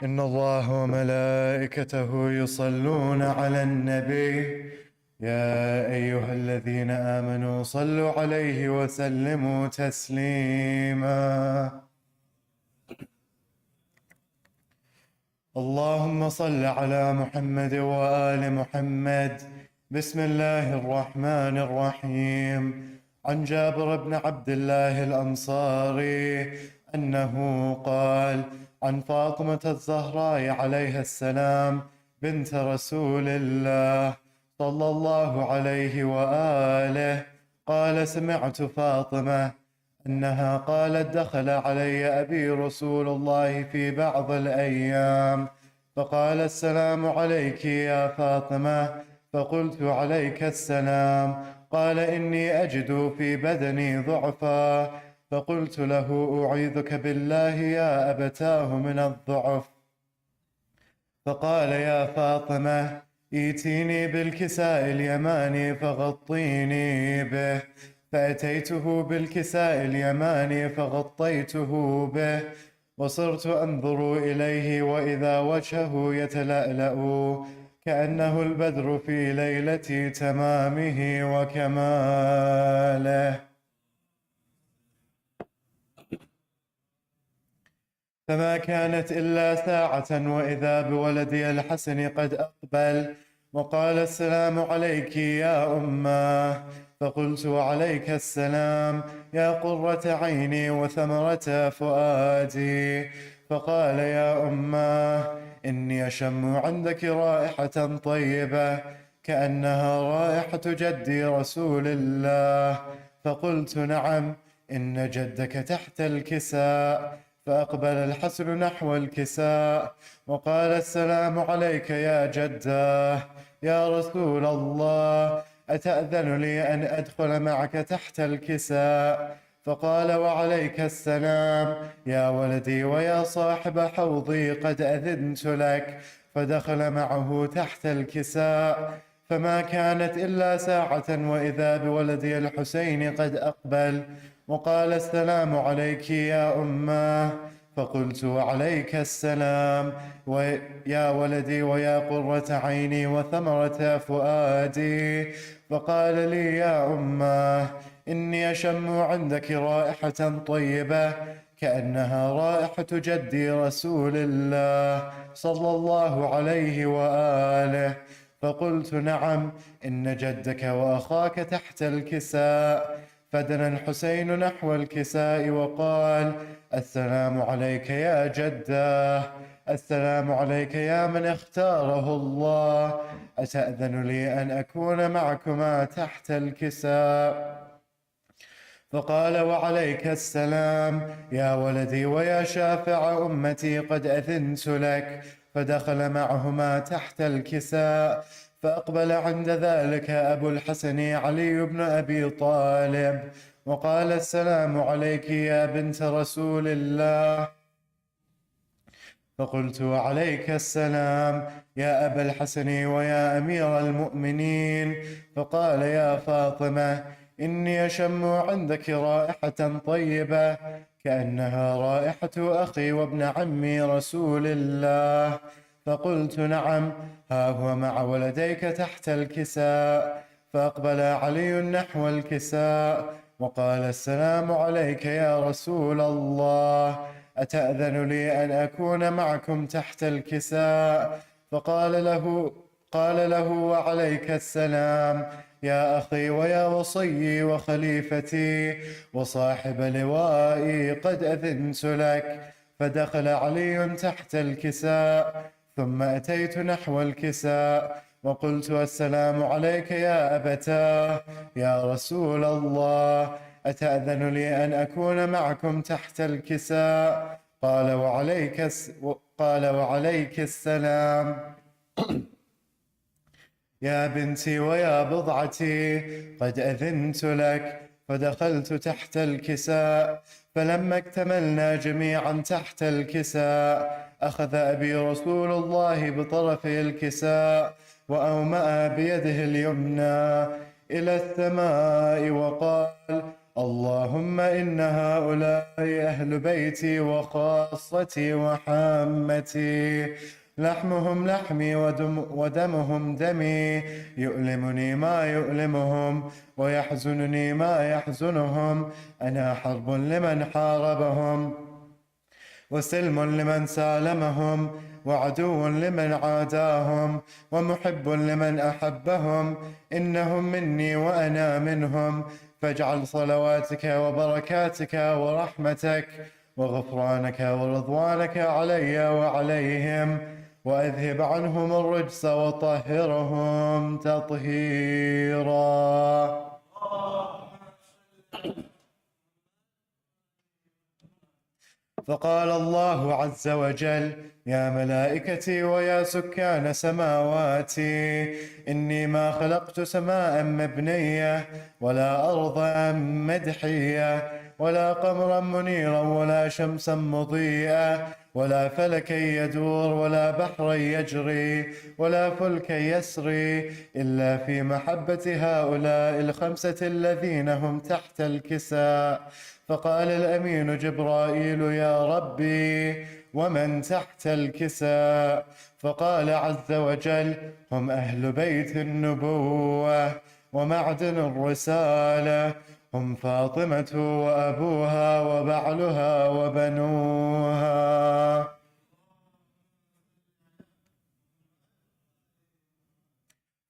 إن الله وملائكته يصلون على النبي يا أيها الذين آمنوا صلوا عليه وسلموا تسليما. اللهم صل على محمد وآل محمد. بسم الله الرحمن الرحيم. عن جابر بن عبد الله الأنصاري أنه قال عن فاطمة الزهراء عليها السلام بنت رسول الله صلى الله عليه وآله قال سمعت فاطمة أنها قالت دخل علي أبي رسول الله في بعض الأيام فقال السلام عليك يا فاطمة فقلت عليك السلام. قال إني أجد في بدني ضعفا فقلت له أعيذك بالله يا أبتاه من الضعف. فقال يا فاطمة ائتيني بالكساء اليماني فغطيني به. فأتيته بالكساء اليماني فغطيته به وصرت أنظر إليه وإذا وجهه يتلألأ كأنه البدر في ليلة تمامه وكماله. فما كانت إلا ساعة وإذا بولدي الحسن قد أقبل وقال السلام عليك يا أماه. فقلت وعليك السلام يا قرة عيني وثمرة فؤادي. فقال يا أماه إني أشم عندك رائحة طيبة كأنها رائحة جدي رسول الله. فقلت نعم إن جدك تحت الكساء. فأقبل الحسن نحو الكساء وقال السلام عليك يا جداه يا رسول الله أتأذن لي أن أدخل معك تحت الكساء؟ فقال وعليك السلام يا ولدي ويا صاحب حوضي قد أذنت لك. فدخل معه تحت الكساء فما كانت إلا ساعة وإذا بولدي الحسين قد أقبل وقال السلام عليك يا أماه. فقلت وعليك السلام ويا ولدي ويا قرة عيني وثمرة فؤادي. فقال لي يا أماه إني أشم عندك رائحة طيبة كأنها رائحة جدي رسول الله صلى الله عليه وآله. فقلت نعم إن جدك وأخاك تحت الكساء. فدنا الحسين نحو الكساء وقال السلام عليك يا جداه السلام عليك يا من اختاره الله أتأذن لي أن أكون معكما تحت الكساء؟ فقال وعليك السلام يا ولدي ويا شافع أمتي قد أذنت لك. فدخل معهما تحت الكساء فأقبل عند ذلك أبو الحسن علي بن أبي طالب وقال السلام عليك يا بنت رسول الله. فقلت وعليك السلام يا أبا الحسن ويا أمير المؤمنين. فقال يا فاطمة إني أشم عندك رائحة طيبة كأنها رائحة أخي وابن عمي رسول الله. فقلت نعم ها هو مع ولديك تحت الكساء. فأقبل علي نحو الكساء وقال السلام عليك يا رسول الله أتأذن لي أن أكون معكم تحت الكساء؟ قال له وعليك السلام يا أخي ويا وصيي وخليفتي وصاحب لوائي قد أذنت لك. فدخل علي تحت الكساء ثم أتيت نحو الكساء وقلت السلام عليك يا أبتاه يا رسول الله أتأذن لي أن أكون معكم تحت الكساء؟ قال وعليك السلام يا بنتي ويا بضعتي قد أذنت لك. فدخلت تحت الكساء، فلما اكتملنا جميعا تحت الكساء أخذ أبي رسول الله بطرف الكساء وأومأ بيده اليمنى إلى السماء وقال: اللهم إن هؤلاء أهل بيتي وخاصتي وحامتي، لحمهم لحمي ودمهم دمي، يؤلمني ما يؤلمهم ويحزنني ما يحزنهم. أنا حرب لمن حاربهم وسلم لمن سالمهم وعدو لمن عاداهم ومحب لمن أحبهم. إنهم مني وأنا منهم، فاجعل صلواتك وبركاتك ورحمتك وغفرانك ورضوانك علي وعليهم، وأذهب عنهم الرجس وطهرهم تطهيرا. فقال الله عز وجل: يا ملائكتي ويا سكان سماواتي، إني ما خلقت سماء مبنية ولا أرضا مدحية ولا قمرا منيرا ولا شمسا مضيئة ولا فلكا يدور ولا بحرا يجري ولا فلكا يسري إلا في محبة هؤلاء الخمسة الذين هم تحت الكساء. فقال الأمين جبرائيل: يا ربي ومن تحت الكساء؟ فقال عز وجل: هم أهل بيت النبوة ومعدن الرسالة، هم فاطمة وأبوها وبعلها وبنوها.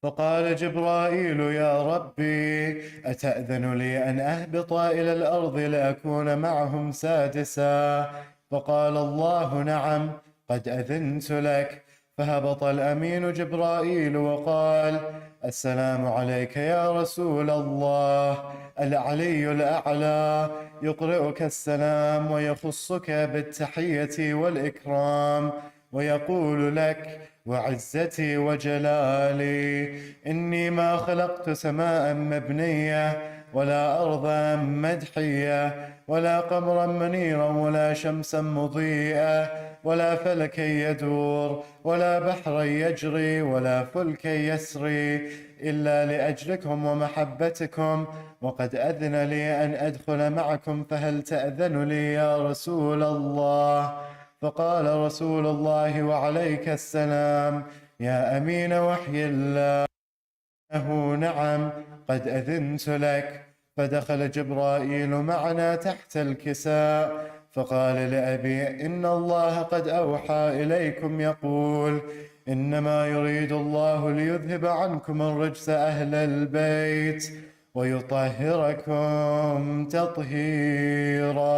فقال جبرائيل: يا ربي أتأذن لي أن أهبط إلى الأرض لأكون معهم سادسا؟ فقال الله: نعم، قد أذنت لك. فهبط الأمين جبرائيل وقال: السلام عليك يا رسول الله. العلي الأعلى يقرئك السلام ويخصك بالتحية والإكرام ويقول لك: وعزتي وجلالي إني ما خلقت سماء مبنية ولا أرضا مدحية ولا قمرا منيرا ولا شمسا مضيئة ولا فلكا يدور ولا بحرا يجري ولا فلكا يسري إلا لأجلكم ومحبتكم، وقد أذن لي أن أدخل معكم، فهل تأذن لي يا رسول الله؟ فقال رسول الله: وعليك السلام يا أمين وحي الله. نعم، قد أذنت لك. فدخل جبرائيل معنا تحت الكساء، فقال لأبي: إن الله قد أوحى إليكم يقول: إنما يريد الله ليذهب عنكم الرجس أهل البيت ويطهركم تطهيرا.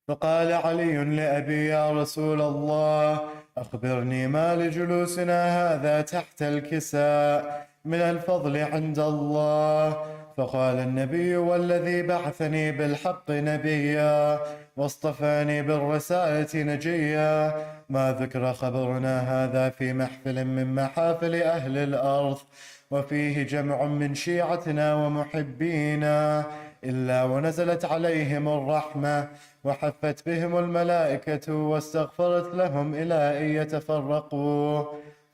فقال علي لأبي: يا رسول الله، أخبرني ما لجلوسنا هذا تحت الكساء من الفضل عند الله. فقال النبي: والذي بعثني بالحق نبيا واصطفاني بالرسالة نجيا، ما ذكر خبرنا هذا في محفل من محافل أهل الأرض، وفيه جمع من شيعتنا ومحبينا، إلا ونزلت عليهم الرحمة وحفت بهم الملائكة واستغفرت لهم إلى أن يتفرقوا.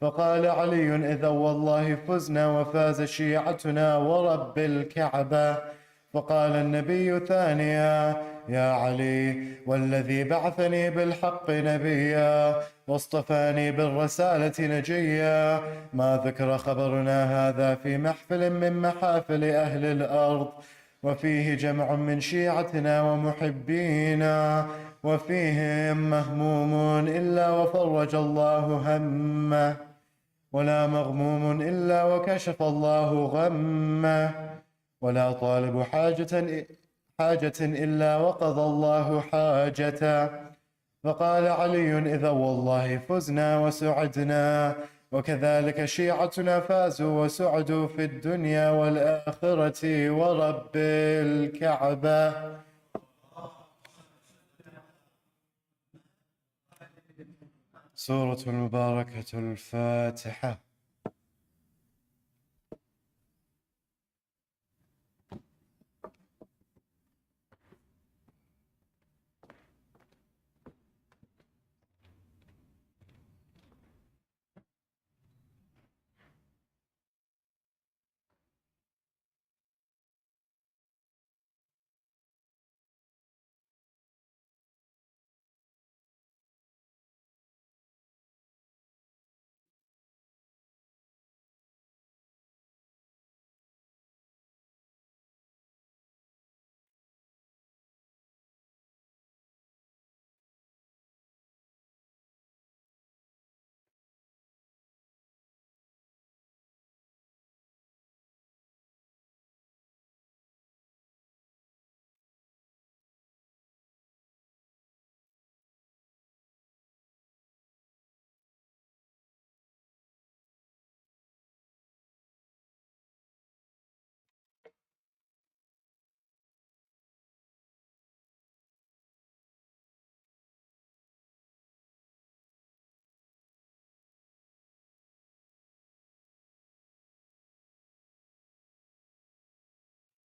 فقال علي: إذا والله فزنا وفاز شيعتنا ورب الكعبة. فقال النبي ثانيا: يا علي، والذي بعثني بالحق نبيا واصطفاني بالرسالة نجيا، ما ذكر خبرنا هذا في محفل من محافل أهل الأرض، وفيه جمع من شيعتنا ومحبينا، وفيهم مهموم إلا وفرج الله همه، ولا مغموم إلا وكشف الله غمه، ولا طالب حاجة إلا وقضى الله حاجته. فقال علي: إذا والله فزنا وسعدنا، وكذلك شيعتنا فازوا وسعدوا في الدنيا والآخرة ورب الكعبة. سورة المباركة الفاتحة.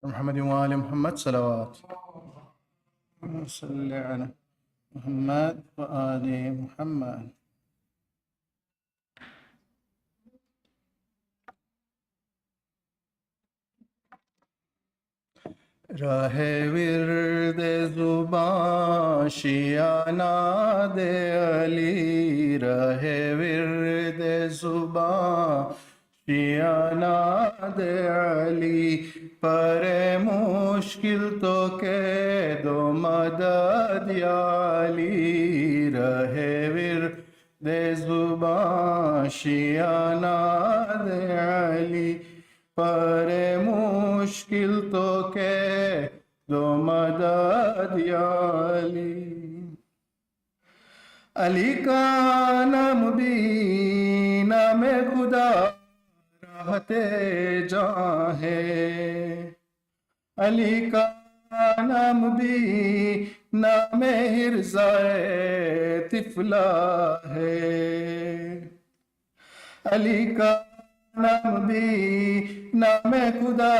محمد وآل محمد صلوات. صل على محمد وآل محمد. راہ ورد زباں شیانہ دے علی، راہ ورد زباں شیانہ دے علی، پر مشکل تو کہہ دو مدد یا علی، راہ ورد زباں شیانہ دے علی، پر مشکل تو کہہ دو مدد یا علی، علی کا نام بھی نام خدا راحت جاں ہے، علی کا نام بھی نام حرزائے طفلہ ہے، علی کا نام بھی نام خدا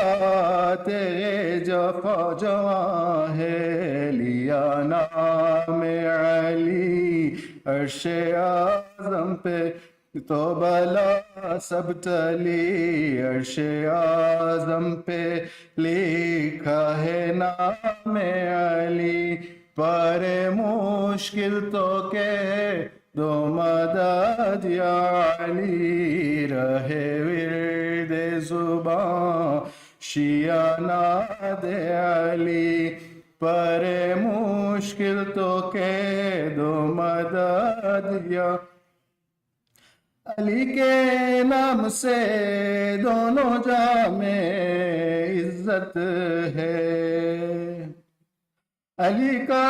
تیرے جفا جواں ہے، لیا نام علی عرش اعظم پہ تو بلا سب ٹلی، عرش اعظم پہ لکھا ہے نام علی، پر مشکل تو کہ دو مدد یا علی، رہے ورد زباں شیانہ دے علی، پر مشکل تو کہ دو مدد یا علی کے نام سے دونوں جہاں میں عزت ہے، علی کا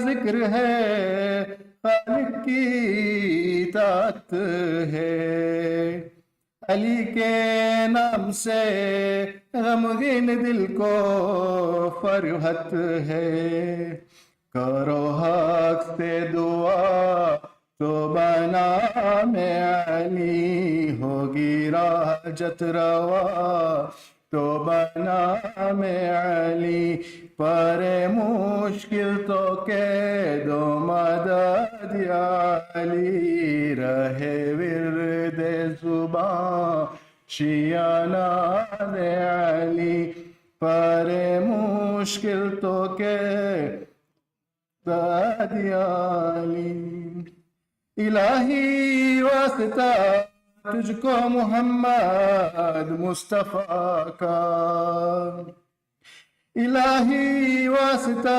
ذکر ہے خالق کی اطاعت ہے، علی کے نام سے غمگین دل کو فرحت ہے، کرو حق سے دعا تو بنام علی، ہوگی راحت روا تو بنام علی، پر مشکل تو کہ دو مدد یا علی، رہے ورد زباں شیانہ دے علی، پر مشکل تو کہ داد یا علی، الہی واسطہ تجھ کو محمد مصطفیٰ کا، الہی واسطہ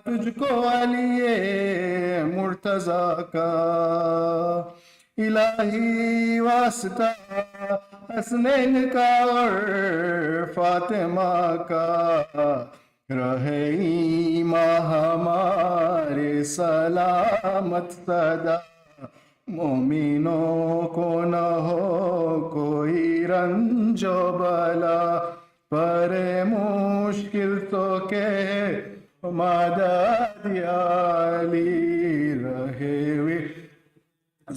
تجھ کو علی مرتضیٰ کا، الہی واسطہ حسنین کا اور فاطمہ کا، رہے ایمان ہمارے سلامت صدا، مومنوں کو نہ ہو کوئی رنج و بلا، پر مشکل تو کہ مدد یا علی، رہے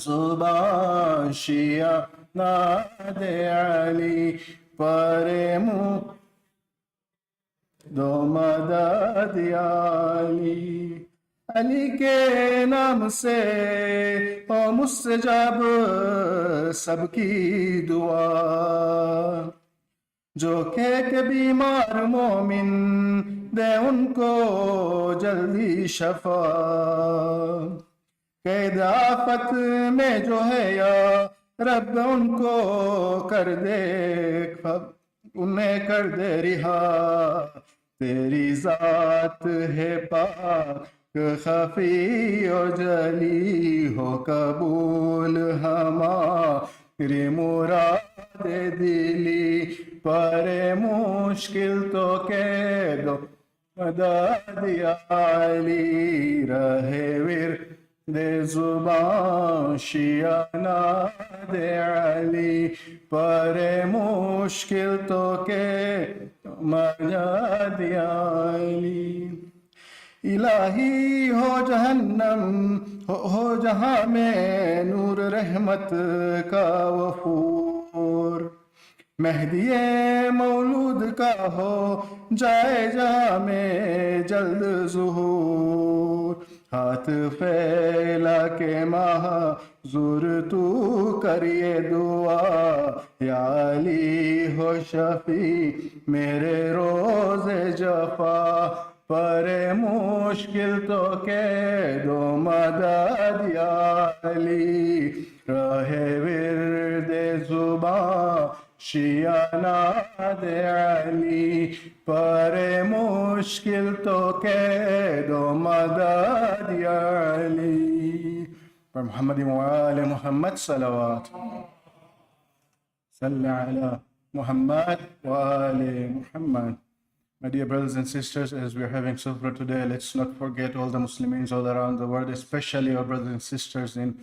زبان شیعہ ناد علی پر دو مدد یا علی علی کے نام سے او مستجاب سب کی دعا جو کہ بیمار مومن دے ان کو جلدی شفا قید آفت میں جو ہے یا رب ان کو کر دے انہیں کر دے رہا تیری ذات ہے پاک خفی و جلی ہو قبول ہماری مراد دلی پر مشکل تو کہہ دو مدد یا علی رہے ورد زبان شیعہ ناد علی پر مشکل تو کہ مدد یا علی الہی ہو جہنم ہو جہاں میں نور رحمت کا وفور مہدی مولود کا ہو جائے جہاں میں جلد ظہور ہاتھ پھیلا کے معذور تو کریے دعا یا علی ہو شفیع میرے روز جفا پر مشکل تو کہہ دو مدد یا علی راہ ورد زبان شیعہ ناد علی پر مشکل تو کہہ دو مدد یا علی پر محمد وآل محمد صلوات صلی علی محمد وآل محمد. My dear brothers and sisters, as we are having Sufro today, let's not forget all the Muslims all around the world, especially our brothers and sisters in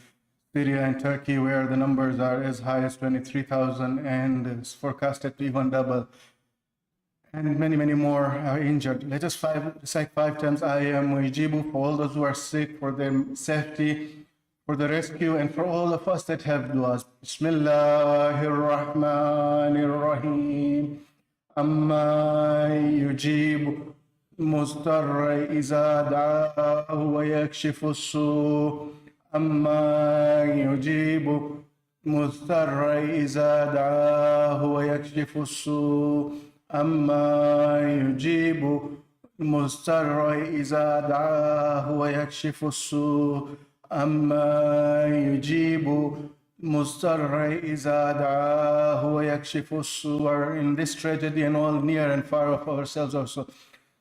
Syria and Turkey, where the numbers are as high as 23,000 and it's forecasted to even double. And many, many more are injured. Let us recite 5 times, I am Mujibu, for all those who are sick, for their safety, for the rescue, and for all of us that have du'as. Bismillahir Rahmanir Rahim. أما يجيب مضطر إذا دعاه ويكشف السوء أما يجيب مضطر إذا دعاه ويكشف السوء أما يجيب مضطر إذا دعاه ويكشف السوء أما يجيب مضطر إذا دعاه ويكشف السوء. In this tragedy and all near and far of ourselves also,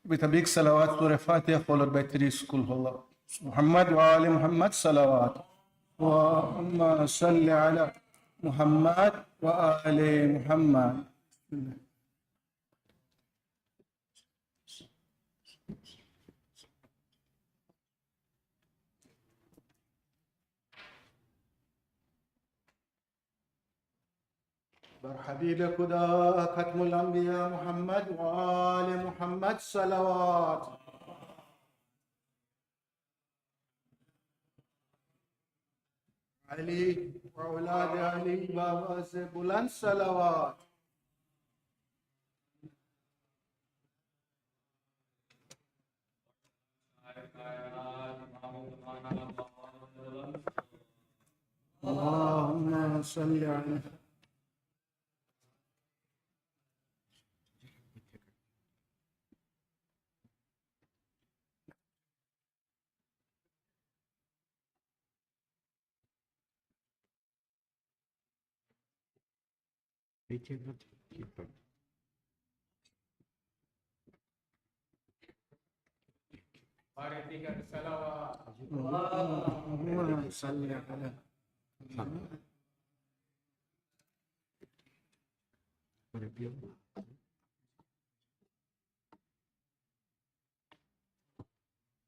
with a big salawat Surah Fatiha followed by 3 Qul Huwallah. Muhammad wa ali Muhammad salawat. Wa salli ala Muhammad wa ali Muhammad. بر حبیب خدا ختم الانبیاء محمد و آل محمد صلوات. علی و اولاد علی بابا سے بلند صلوات. اللهم صل على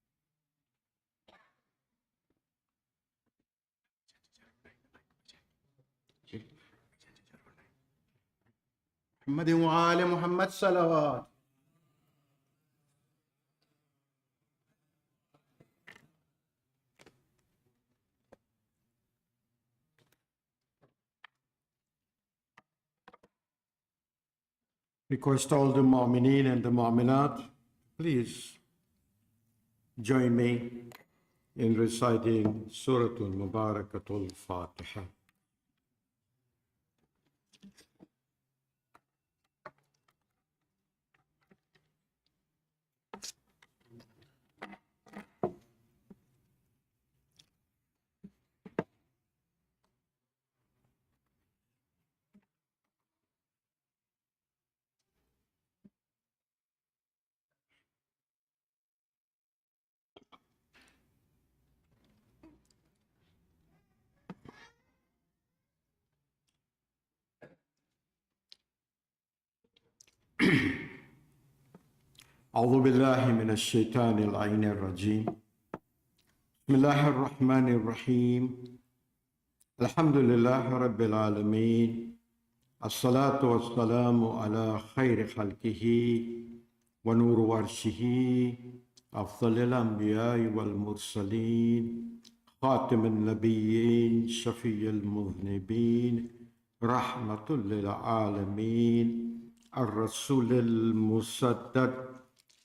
اللهم صل على محمد وآل محمد صلوات. Request all the mu'mineen and the mu'minat, please join me in reciting Surah Al-Mubarakatul Fatiha. أعوذ بالله من الشيطان اللعين الرجيم. بسم الله الرحمن الرحيم. الحمد لله رب العالمين. الصلاة والسلام على خير خلقه ونور ورشه أفضل الأنبياء والمرسلين خاتم النبيين شفيع المذنبين رحمة للعالمين الرسول المسدد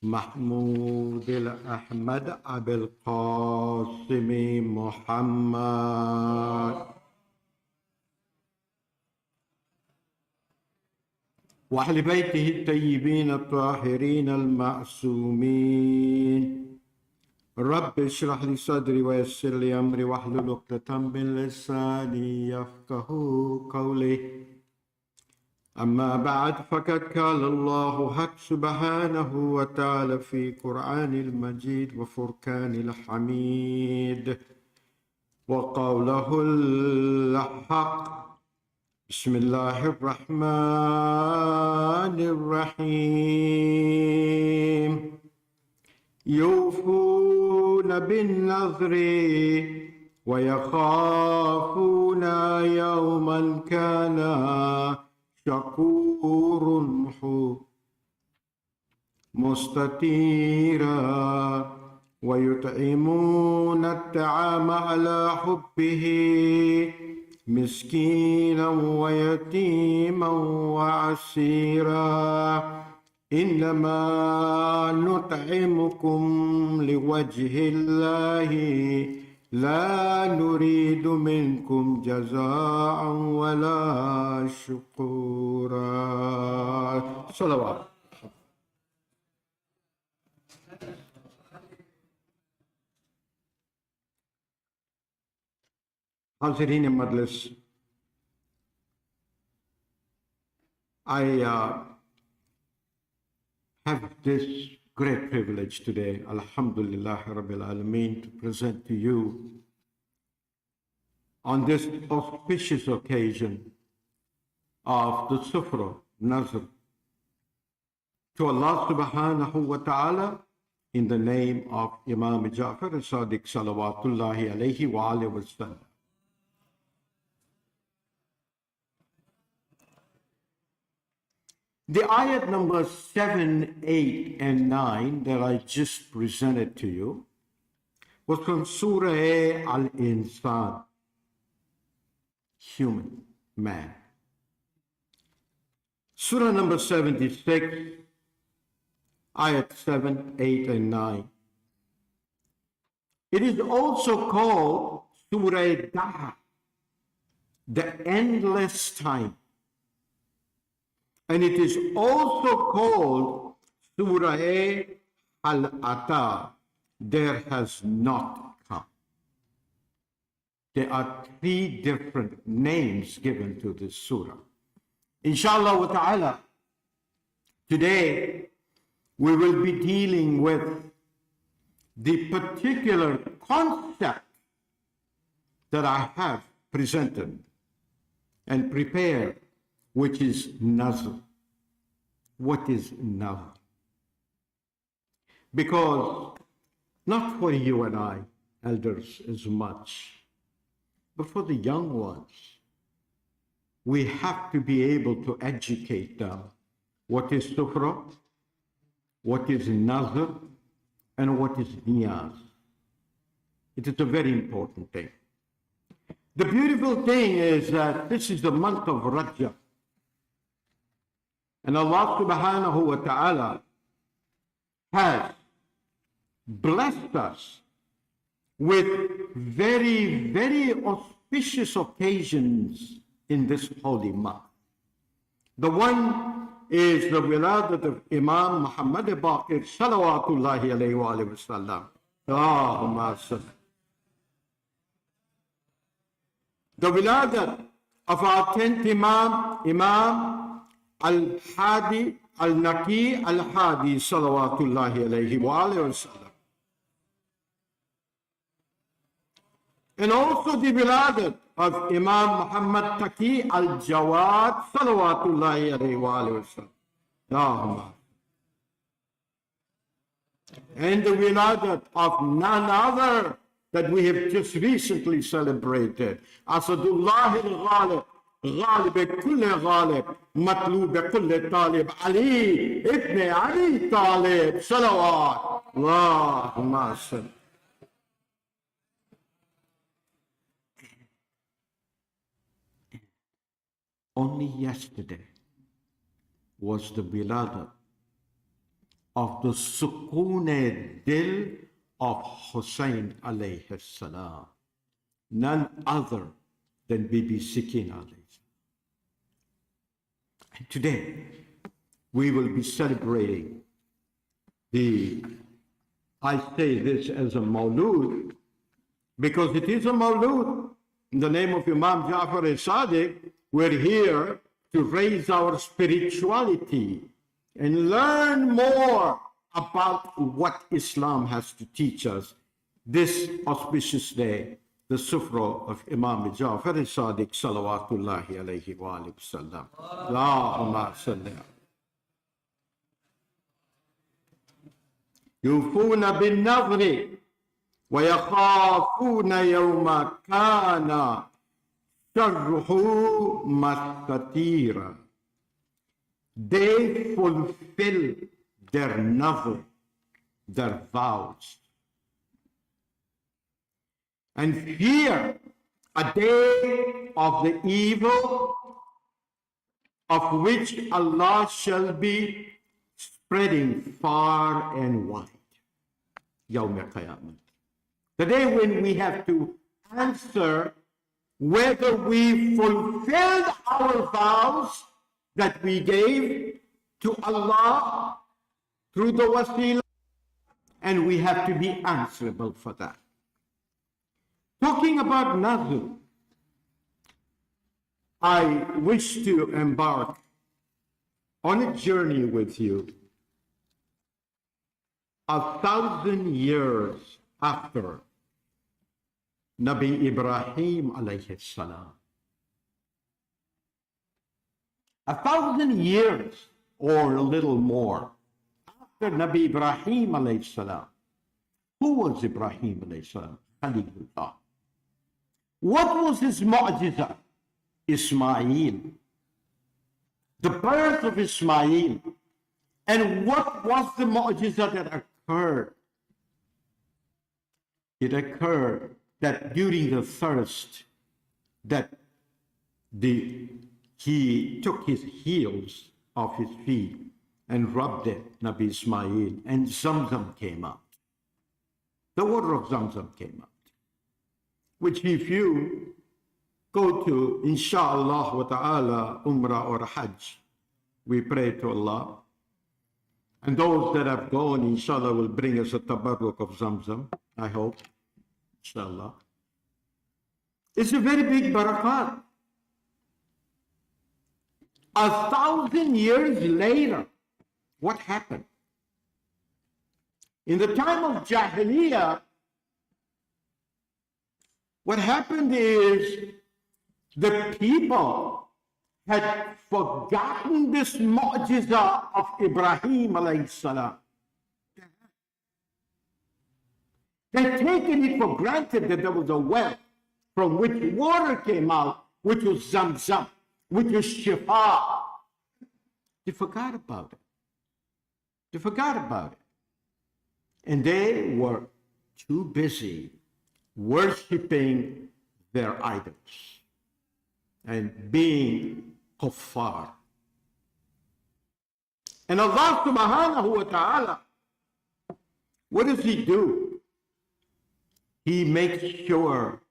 محمود الأحمد أبي القاسم محمد وأهل بيته الطيبين الطاهرين المعصومين. رب اشرح لي صدري ويسر لي أمري واحلل عقدة من لساني يفقهوا قولي. أما بعد فقد قال الله حق سبحانه وتعالى في قرآن المجيد وفرقان الحميد وقوله الحق. بسم الله الرحمن الرحيم. يوفون بالنذر ويخافون يوما كان شكور مستطيرا ويطعمون الطعام على حبه مسكينا ويتيما وعسيرا إنما نطعمكم لوجه الله لا نريد منكم جزاء ولا شكورا. صلوات. حاضرین مجلس, I have this great privilege today, Alhamdulillah Rabbil Alameen, to present to you on this auspicious occasion of the Sufro Nazr to Allah subhanahu wa ta'ala in the name of Imam Jafar and Sadiq salawatullahi alayhi wa alayhi wa sallam. The ayat number 7, 8, and 9 that I just presented to you was from Surah Al-Insan, human, man. Surah number 76, ayat 7, 8, and 9. It is also called Surah Daha, the endless time. And it is also called Surah Al-Ata, there has not come. There are three different names given to this surah. Inshallah wa ta'ala, today we will be dealing with the particular concept that I have presented and prepared, which is Nazr. What is Nazr? Because not for you and I, elders, as much, but for the young ones, we have to be able to educate them. What is Sufro? What is Nazr? And what is Niyaz? It is a very important thing. The beautiful thing is that this is the month of Rajab. And Allah subhanahu wa ta'ala has blessed us with very, very auspicious occasions in this holy month. The one is the wiladat of Imam Muhammad Baqir salawatullahi alayhi wa alayhi wa sallam. Allahumma salli. The wiladat of our 10th Imam, Imam Al-Hadi, Al-Naqi, Al-Hadi salawatullahi alayhi wa alayhi wa sallam. And also the wiladat of Imam Muhammad Taqi Al-Jawad salawatullahi alayhi wa alayhi wa sallam. And the wiladat of none other that we have just recently celebrated. Asadullah al-Ghalib, Ghalib kulli Ghalib, Matlub kulli Talib, Ali ibn Ali Talib, salawat. Allahumma salli. Only yesterday was the wiladat of the Sukoon Dil of Hussain alayhi salam, none other than Bibi Sikina alayhi salam. And today we will be celebrating I say this as a Mawlud because it is a Mawlud in the name of Imam Jafar and Sadiq. We're here to raise our spirituality and learn more about what Islam has to teach us this auspicious day, the Sufro of Imam Jafar al-Sadiq salawatullahi alayhi wa alayhi wa sallam. Allahumma salli. Yufuna bin nadri wa yakhafuna yawma kana sharruhu mastatira. They fulfill their nazr, their vows, and fear a day of the evil of which Allah shall be spreading far and wide. Yawm al-Qiyamah. The day when we have to answer whether we fulfilled our vows that we gave to Allah through the wasila, and we have to be answerable for that. Talking about nazr, I wish to embark on a journey with you 1,000 years after Nabi Ibrahim alayhi salam. 1,000 years or a little more after Nabi Ibrahim alayhi salam. Who was Ibrahim alayhi salam? Khalilullah. What was his mu'jiza? Ismail. The birth of Ismail. And what was the mu'jiza that occurred? It occurred that during the thirst, that he took his heels off his feet and rubbed it, Nabi Ismail, and Zamzam came out. The water of Zamzam came out, which if you go to, inshallah wa ta'ala, Umrah or Hajj, we pray to Allah. And those that have gone, inshallah, will bring us a tabarruk of Zamzam, I hope, inshallah. It's a very big barakat. 1,000 years later, what happened? In the time of Jahiliyyah, what happened is the people had forgotten this mu'jiza of Ibrahim alayhi salam. They'd taken it for granted that there was a well from which water came out, which was Zamzam, which was Shifa. They forgot about it. They forgot about it. And they were too busy worshipping their idols and being kuffar. And Allah subhanahu wa ta'ala, what does he do? He makes sure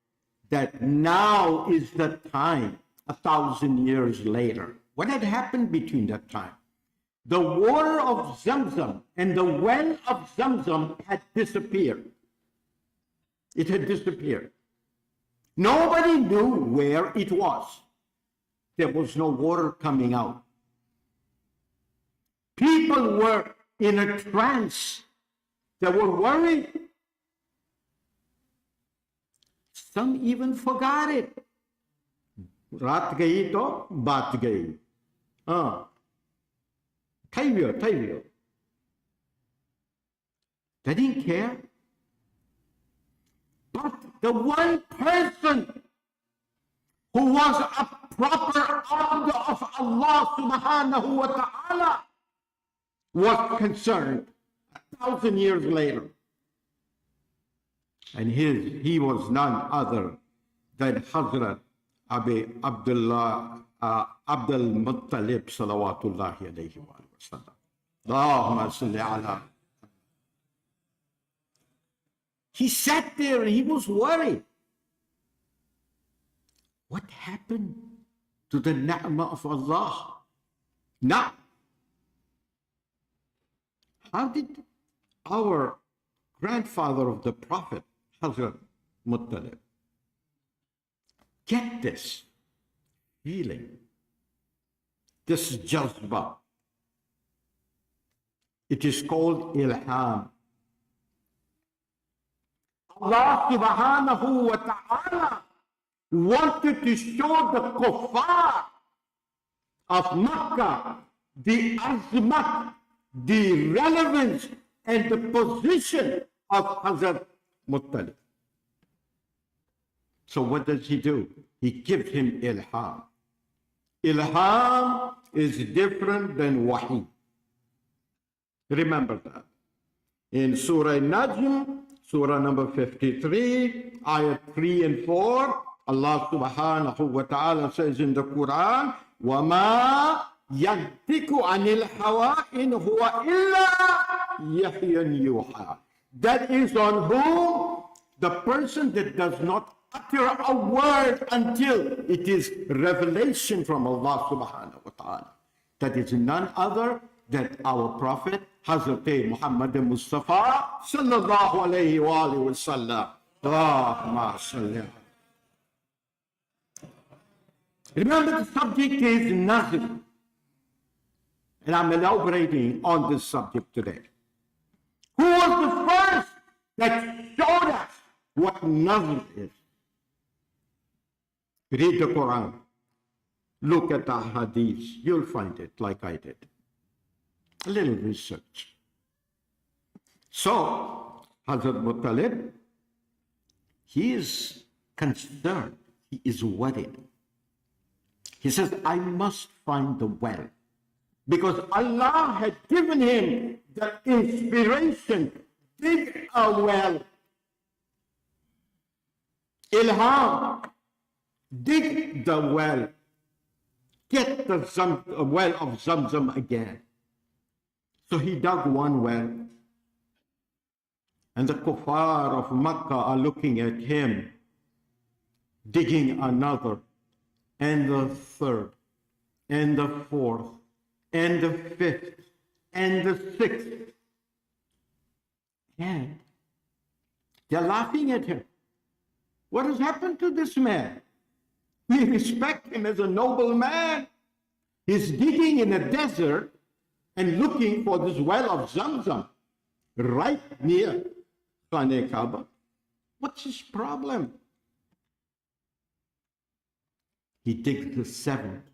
that now is the time, 1,000 years later. What had happened between that time? The water of Zamzam and the well of Zamzam had disappeared. It had disappeared. Nobody knew where it was. There was no water coming out. People were in a trance. They were worried. Some even forgot it. Raat gayi to baat gayi. Thay gyo. They didn't care. But the one person who was a proper abd of Allah subhanahu wa ta'ala was concerned 1,000 years later. And he was none other than Hazrat Abdul Muttalib salawatullahi alayhi wa sallam. Allahumma salli ala. He sat there and he was worried. What happened to the ni'mah of Allah? Now, how did our grandfather of the Prophet, Hazrat Muttalib, get this feeling, this jazba? It is called ilham. Allah subhanahu wa ta'ala wanted to show the kuffar of Makkah the azmat, the relevance and the position of Hazrat Muttalib. So what does he do? He gives him ilham. Ilham is different than wahi. Remember that. In Surah Najm, Surah number 53, ayat 3 and 4, Allah subhanahu wa ta'ala says in the Quran, وَمَا يَنْتِقُ عَنِ الْحَوَىٰ إِنْ هُوَ إِلَّا يَحْيًا يُوحَىٰ. That is on whom the person that does not utter a word until it is revelation from Allah subhanahu wa ta'ala. That is none other than our Prophet, Hazrat Muhammad Mustafa sallallahu alayhi wa alihi wa sallam. Allahumma salli. Remember, the subject is Nazr. And I'm elaborating on this subject today. Who was the first that showed us what Nazr is? Read the Quran. Look at the hadith. You'll find it like I did. A little research. So, Hazrat Muttalib, he is concerned. He is worried. He says, I must find the well. Because Allah had given him the inspiration, dig a well. Ilham, dig the well. Get the well of Zamzam again. So he dug one well. And the kuffar of Makkah are looking at him, digging another, and the third, and the fourth, and the fifth, and the sixth. And they're laughing at him. What has happened to this man? We respect him as a noble man. He's digging in a desert and looking for this well of Zamzam right near Khane Kaaba. What's his problem? He digs the seventh,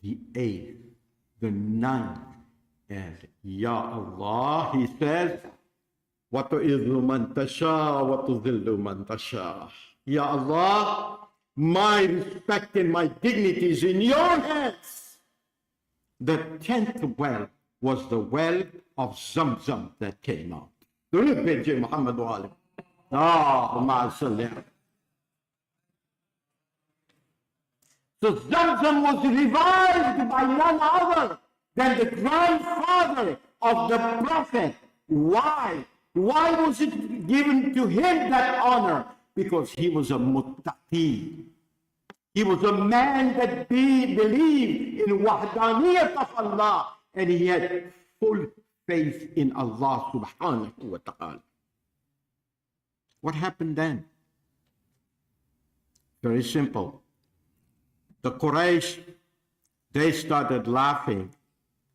the eighth, the ninth, and Ya Allah, he says, وَتُعِذُّ مَنْ تَشَاءُ وَتُذِلُّ مَنْ تَشَاءُ. Ya Allah, my respect and my dignity is in your hands. The 10th well was the well of Zamzam that came out. Do you page Muhammad wa alim? Allahumma salli. So Zamzam was revived by none other than the grandfather of the Prophet. Why? Why was it given to him that honor? Because he was a muttaqi. He was a man that believed in wahdaniyat of Allah, and he had full faith in Allah subhanahu wa ta'ala. What happened then? Very simple. The Quraysh, they started laughing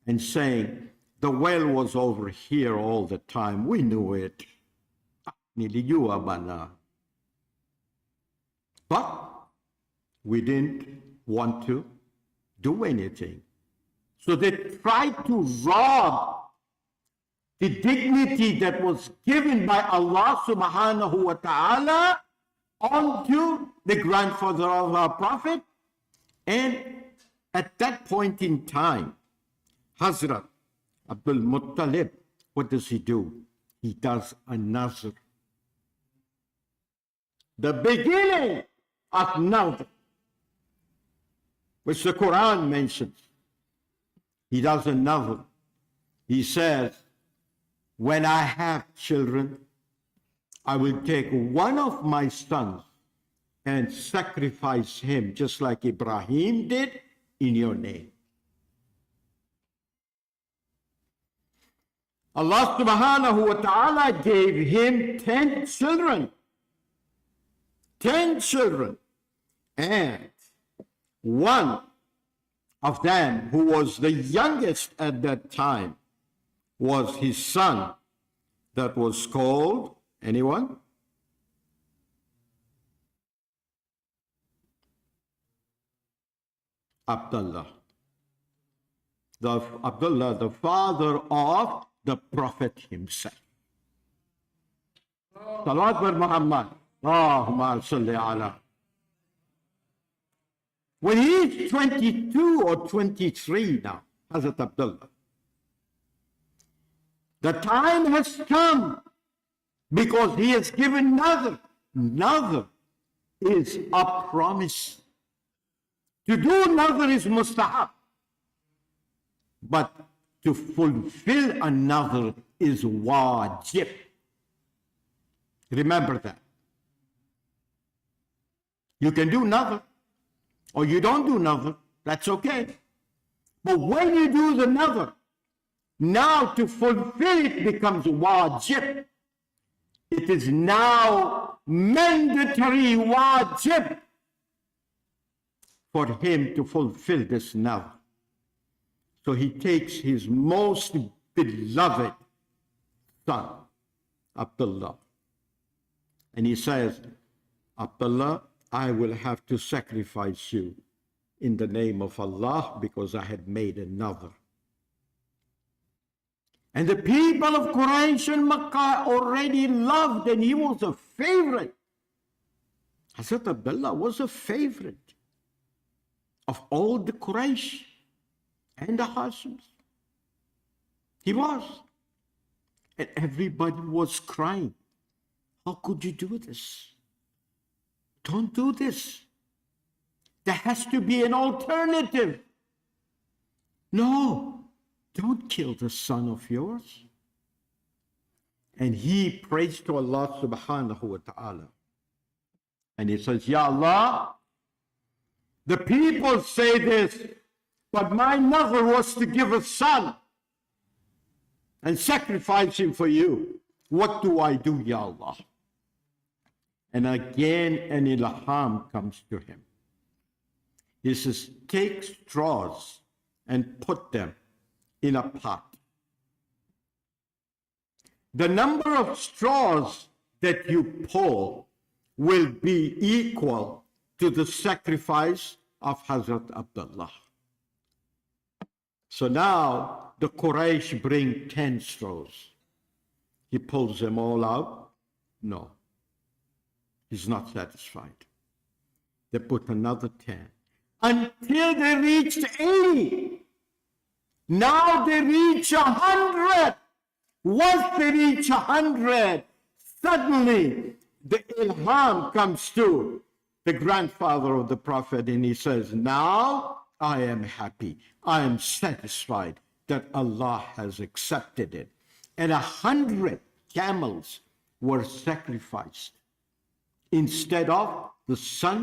and saying, the well was over here all the time. We knew it. But we didn't want to do anything. So they tried to rob the dignity that was given by Allah subhanahu wa ta'ala onto the grandfather of our Prophet. And at that point in time, Hazrat Abdul Muttalib, what does he do? He does a nazr. The beginning of nazr, which the Quran mentions. He does a nazr. He says, when I have children, I will take one of my sons and sacrifice him, just like Ibrahim did, in your name. Allah subhanahu wa ta'ala gave him 10 children. 10 children. And one of them, who was the youngest at that time, was his son that was called, anyone? Abdullah. Abdullah, the father of the Prophet himself. Salawat bar Muhammad. Allahumma salli ala. When he's 22 or 23 now, Hazrat Abdullah, the time has come because he has given nazr. Nazr is a promise. To do nazr is mustahab. But to fulfill a nazr is wajib. Remember that. You can do nazr, or you don't do nazr, that's okay. But when you do the nazr, now to fulfill it becomes wajib. It is now mandatory wajib for him to fulfill this nazr. So he takes his most beloved son, Abdullah, and he says, Abdullah, I will have to sacrifice you in the name of Allah because I had made a nazr. And the people of Quraysh and Makkah already loved, and he was a favorite. Hazrat Abdullah was a favorite of all the Quraysh and the Hashims. He was. And everybody was crying. How could you do this? Don't do this. There has to be an alternative. No, don't kill the son of yours. And he prays to Allah subhanahu wa ta'ala. And he says, Ya Allah, the people say this, but my nazr was to give a son and sacrifice him for you. What do I do, Ya Allah? And again an ilham comes to him. He says, take straws and put them in a pot. The number of straws that you pull will be equal to the sacrifice of Hazrat Abdullah. So now the Quraysh bring 10 straws. He pulls them all out. No. He's not satisfied. They put another 10 until they reached 80. Now they reach 100. Once they reach 100, suddenly the ilham comes to the grandfather of the Prophet, and he says, now I am happy. I am satisfied. that Allah has accepted it. And 100 camels were sacrificed instead of the son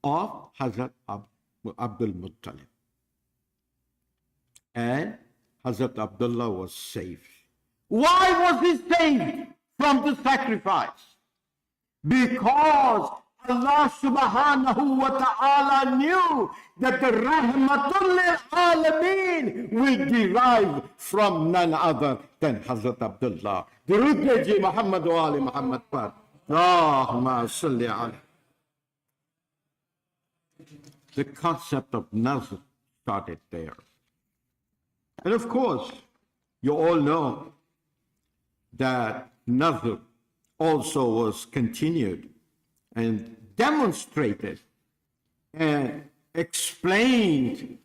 of Hazrat Abdul Muttalib. And Hazrat Abdullah was saved. Why was he saved from the sacrifice? Because Allah subhanahu wa ta'ala knew that the Rahmatul lil Alameen will derive from none other than Hazrat Abdullah. Durud ji Muhammad wa ali Muhammad par. Allahumma salli alayhi. The concept of Nazr started there. And of course, you all know that Nazr also was continued and demonstrated and explained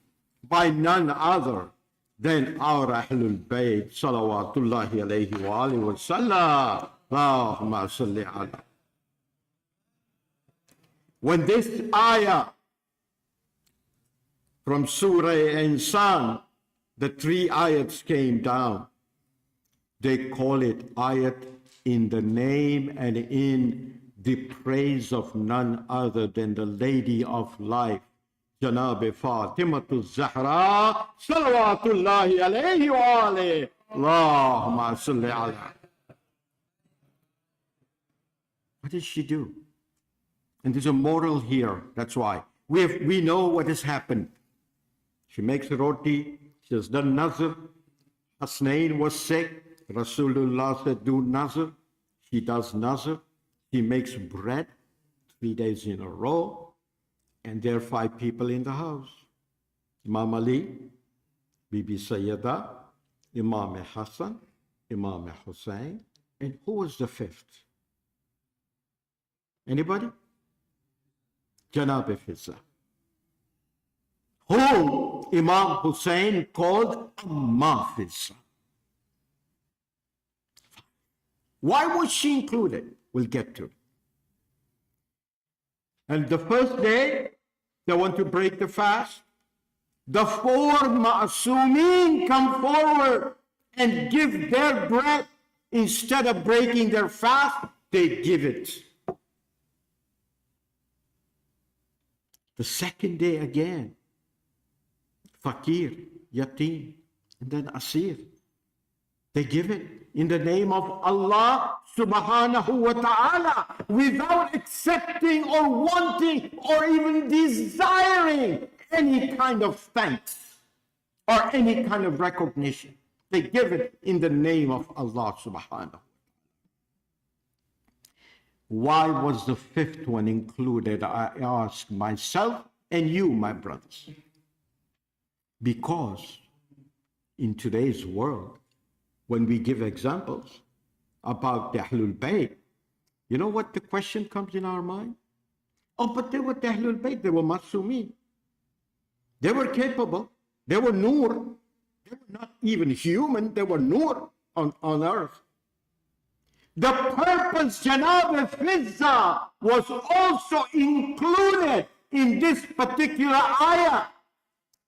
by none other than our Ahlul Bayt, salawatullahi alayhi wa alihi wa sallam. Allahumma salli ala. When this ayah from Surah Insan, the 3 ayats came down, they call it ayat in the name and in the praise of none other than the Lady of Life, Janab Fatimatu Zahra, salawatullahi alayhi wa alayhi. Allahumma salli ala. What did she do? And there's a moral here. That's why we know what has happened. She makes roti. She has done nazr. Hasnain was sick. Rasulullah said, do nazr. She does nazr. He makes bread 3 days in a row, and there are 5 people in the house. Imam Ali, Bibi Sayyida, Imam Hassan, Imam Hussein, and who was the 5th? Anybody? Janab Fizza, whom Imam Hussein called Amma Fizza. Why was she included? We'll get to it. And the first day, they want to break the fast. The 4 Ma'asumeen come forward and give their bread. Instead of breaking their fast, they give it. The second day again, Fakir, Yatim, and then Asir. They give it in the name of Allah subhanahu wa ta'ala without accepting or wanting or even desiring any kind of thanks or any kind of recognition. They give it in the name of Allah subhanahu. Why was the 5th one included? I ask myself and you, my brothers. Because in today's world, when we give examples about the Ahlul Bayt, you know what the question comes in our mind? Oh, but they were the Ahlul Bayt, they were Masumeen. They were capable, they were Nur. They were not even human, they were Nur on earth. The purpose, Janab Fizza, was also included in this particular ayah,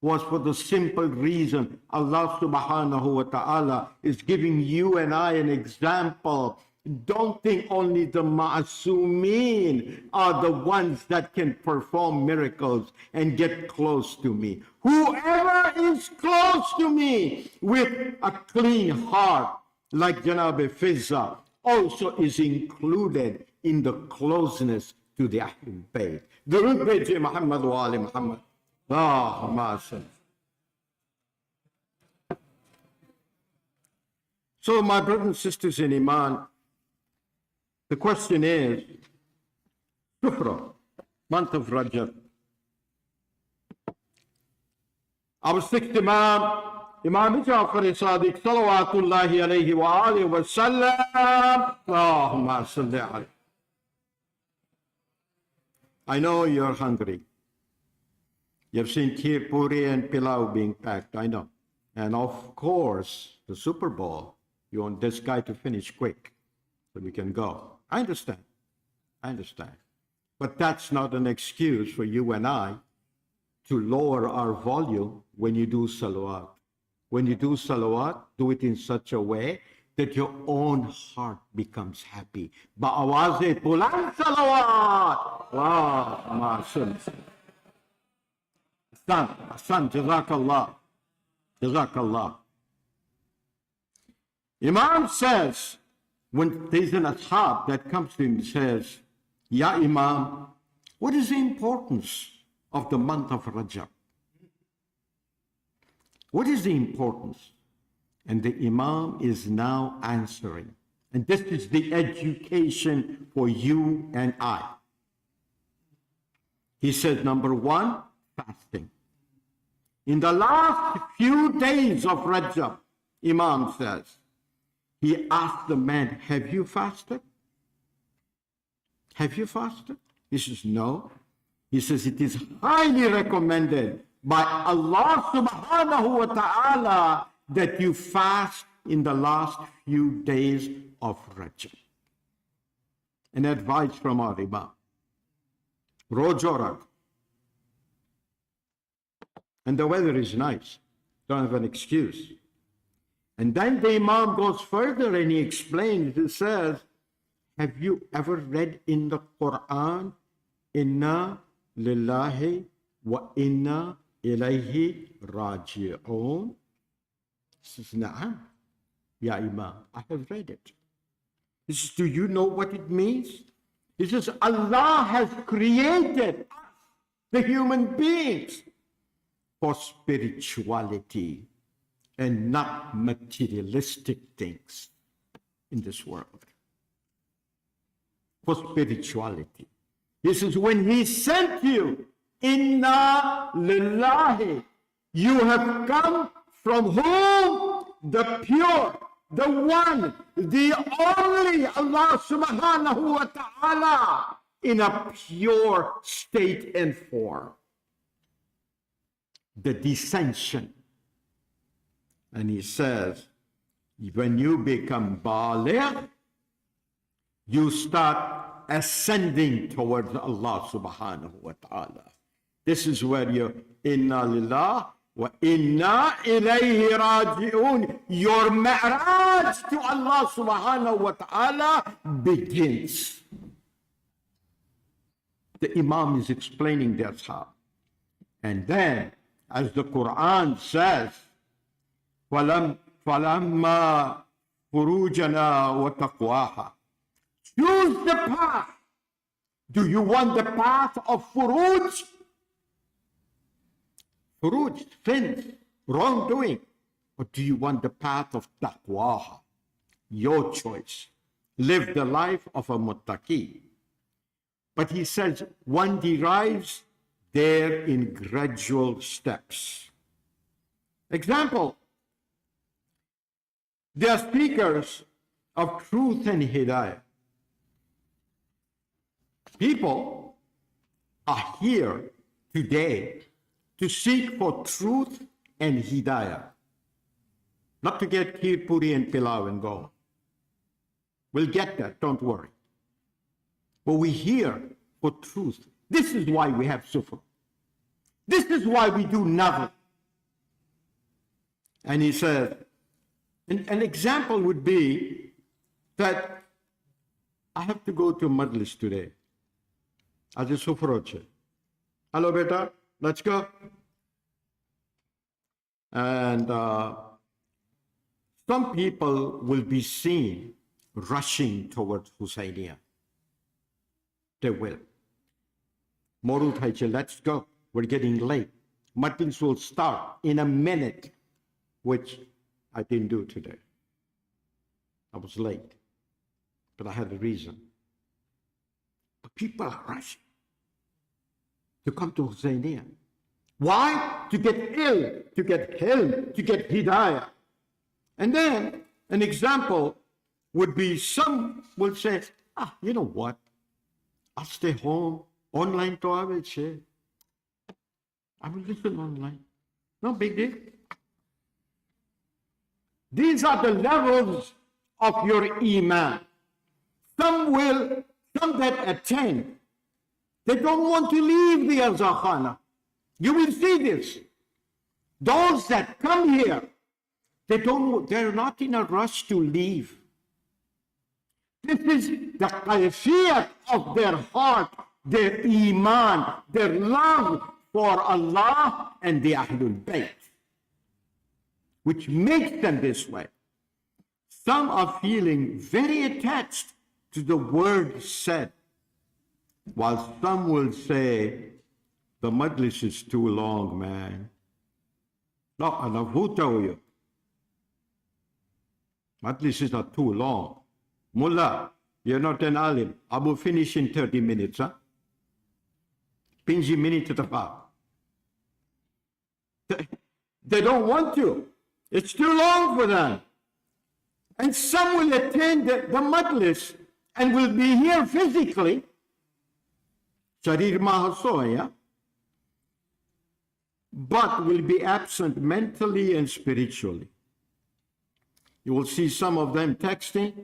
was for the simple reason Allah subhanahu wa ta'ala is giving you and I an example. Don't think only the ma'asumeen are the ones that can perform miracles and get close to me. Whoever is close to me with a clean heart, like Janab Fizza, also is included in the closeness to the Ahlul Bayt. Durud Bayt Muhammad wa ali Muhammad. So, my brothers and sisters in Iman, the question is, Sufro, month of Rajab. Our 6th Imam, Imam Jafar Sadiq, salawatullahi alayhi wa alihi wa sallam. Allahumma salli alayhi. I know you're hungry. You've seen kheer, puri, and pilau being packed, I know. And of course, the Super Bowl, you want this guy to finish quick so we can go. I understand. I understand. But that's not an excuse for you and I to lower our volume when you do salawat. When you do salawat, do it in such a way that your own heart becomes happy. Ba'awaz-e buland salawat. Wow, ma'asum. Ahsan, jazakallah. Jazakallah. Imam says, when there's an ashab that comes to him and says, Ya Imam, what is the importance of the month of Rajab? What is the importance? And the Imam is now answering. And this is the education for you and I. He says, number one, fasting. In the last few days of Rajab, Imam says, he asked the man, have you fasted? Have you fasted? He says, no. He says, it is highly recommended by Allah subhanahu wa ta'ala that you fast in the last few days of Rajab. An advice from our Imam. Rojorak. And the weather is nice. Don't have an excuse. And then the Imam goes further and he explains, he says, have you ever read in the Quran, Inna lillahi wa inna ilayhi raji'un? He says, Na'am, Ya Imam, I have read it. He says, do you know what it means? He says, Allah has created us, the human beings, for spirituality and not materialistic things in this world. For spirituality. He says, when he sent you, Inna lillahi, you have come from whom? The pure, the one, the only Allah subhanahu wa ta'ala in a pure state and form. The descension. And he says, when you become baligh, you start ascending towards Allah subhanahu wa ta'ala. This is where you inna lillah wa inna ilayhi raji'un. Your mi'raj to Allah subhanahu wa ta'ala begins. The Imam is explaining that how. And then, as the Quran says, فَلَمَّا فُرُوجَنَا وَتَقْوَاهَا. Choose the path. Do you want the path of furuj? Furuj, sins, wrongdoing. Or do you want the path of taqwa? Your choice. Live the life of a muttaqi. But he says one derives there in gradual steps. Example, they are speakers of truth and hidayah. People are here today to seek for truth and hidayah, not to get kheer, puri and pilau and go. We'll get that, don't worry. But we're here for truth. This is why we have Sufro. This is why we do nothing. And he said, an example would be that I have to go to Majlis today. As a Sufro. Hello, beta, let's go. And some people will be seen rushing towards Husainiya. They will. Moru Thaiche, let's go. We're getting late. Majlis will start in a minute, which I didn't do today. I was late, but I had a reason. But people are rushing to come to Husainiya. Why? To get ill, to get help, to get hidayah. And then an example would be some will say, you know what? I'll stay home. Online to I will share. I will listen online. No big deal. These are the levels of your iman. Some that attend, they don't want to leave the Azakhana. You will see this. Those that come here They're not in a rush to leave. This is the kayfiyat of their heart, their iman, their love for Allah and the Ahlul Bayt, which makes them this way. Some are feeling very attached to the word said, while some will say, the majlis is too long, man. No, and who tell you? Majlises are too long. Mullah, you're not an alim. I will finish in 30 minutes, huh? 15 minutes at the bar. They don't want to. It's too long for them. And some will attend the majlis and will be here physically. Sharir mahasoya. But will be absent mentally and spiritually. You will see some of them texting.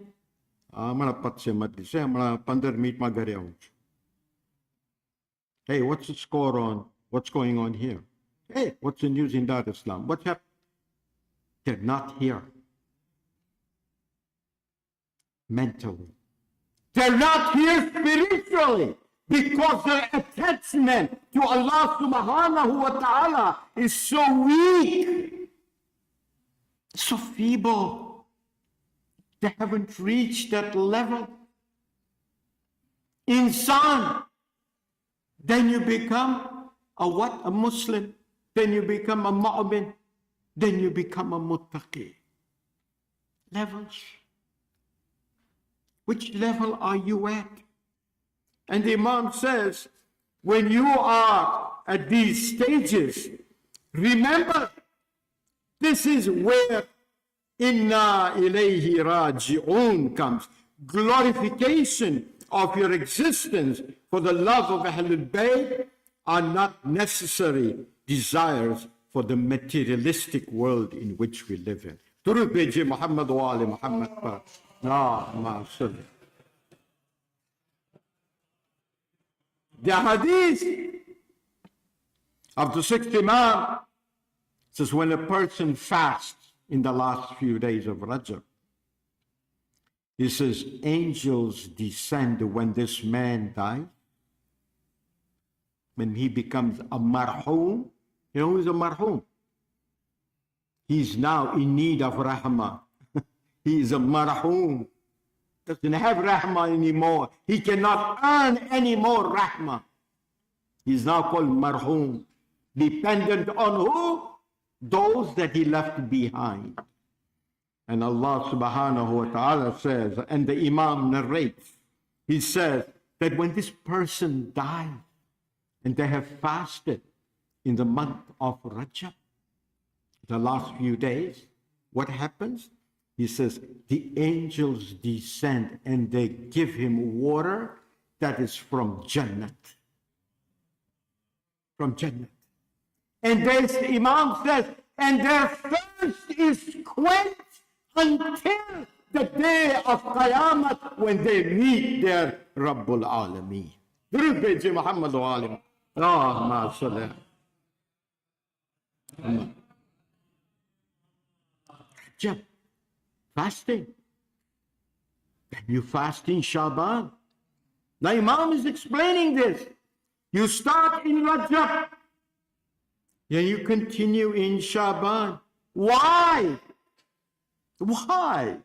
Hey, what's the score on? What's going on here? Hey, what's the news in Dar Islam? What's happening? They're not here. Mentally. They're not here spiritually because their attachment to Allah subhanahu wa ta'ala is so weak, so feeble. They haven't reached that level. Insan. Then you become a what? A Muslim. Then you become a mu'min. Then you become a muttaqi. Levels. Which level are you at? And the Imam says, when you are at these stages, remember, this is where Inna ilayhi raji'un comes. Glorification of your existence for the love of Ahlul Bayt are not necessary desires for the materialistic world in which we live in. Durud Beji Muhammad wa Ali Muhammad. The hadith of the sixth Imam says when a person fasts in the last few days of Rajab, he says angels descend when this man dies. When he becomes a marhum, you know who's a marhum? He's now in need of rahmah. He is a marhum. Doesn't have rahmah anymore. He cannot earn any more rahmah. He's now called marhum. Dependent on who? Those that he left behind. And Allah subhanahu wa ta'ala says, and the Imam narrates, he says that when this person dies, and they have fasted in the month of Rajab, the last few days, what happens? He says, the angels descend and they give him water that is from Jannat. From Jannat. And this Imam says, and their thirst is quenched until the day of Qiyamah when they meet their Rabbul Alameen. Durud Beji Muhammad wa alim. Allahumma salli. Rajab. Fasting. Then you fast in Shaban. Now Imam is explaining this. You start in Rajab. Then you continue in Shaban. Why? Why?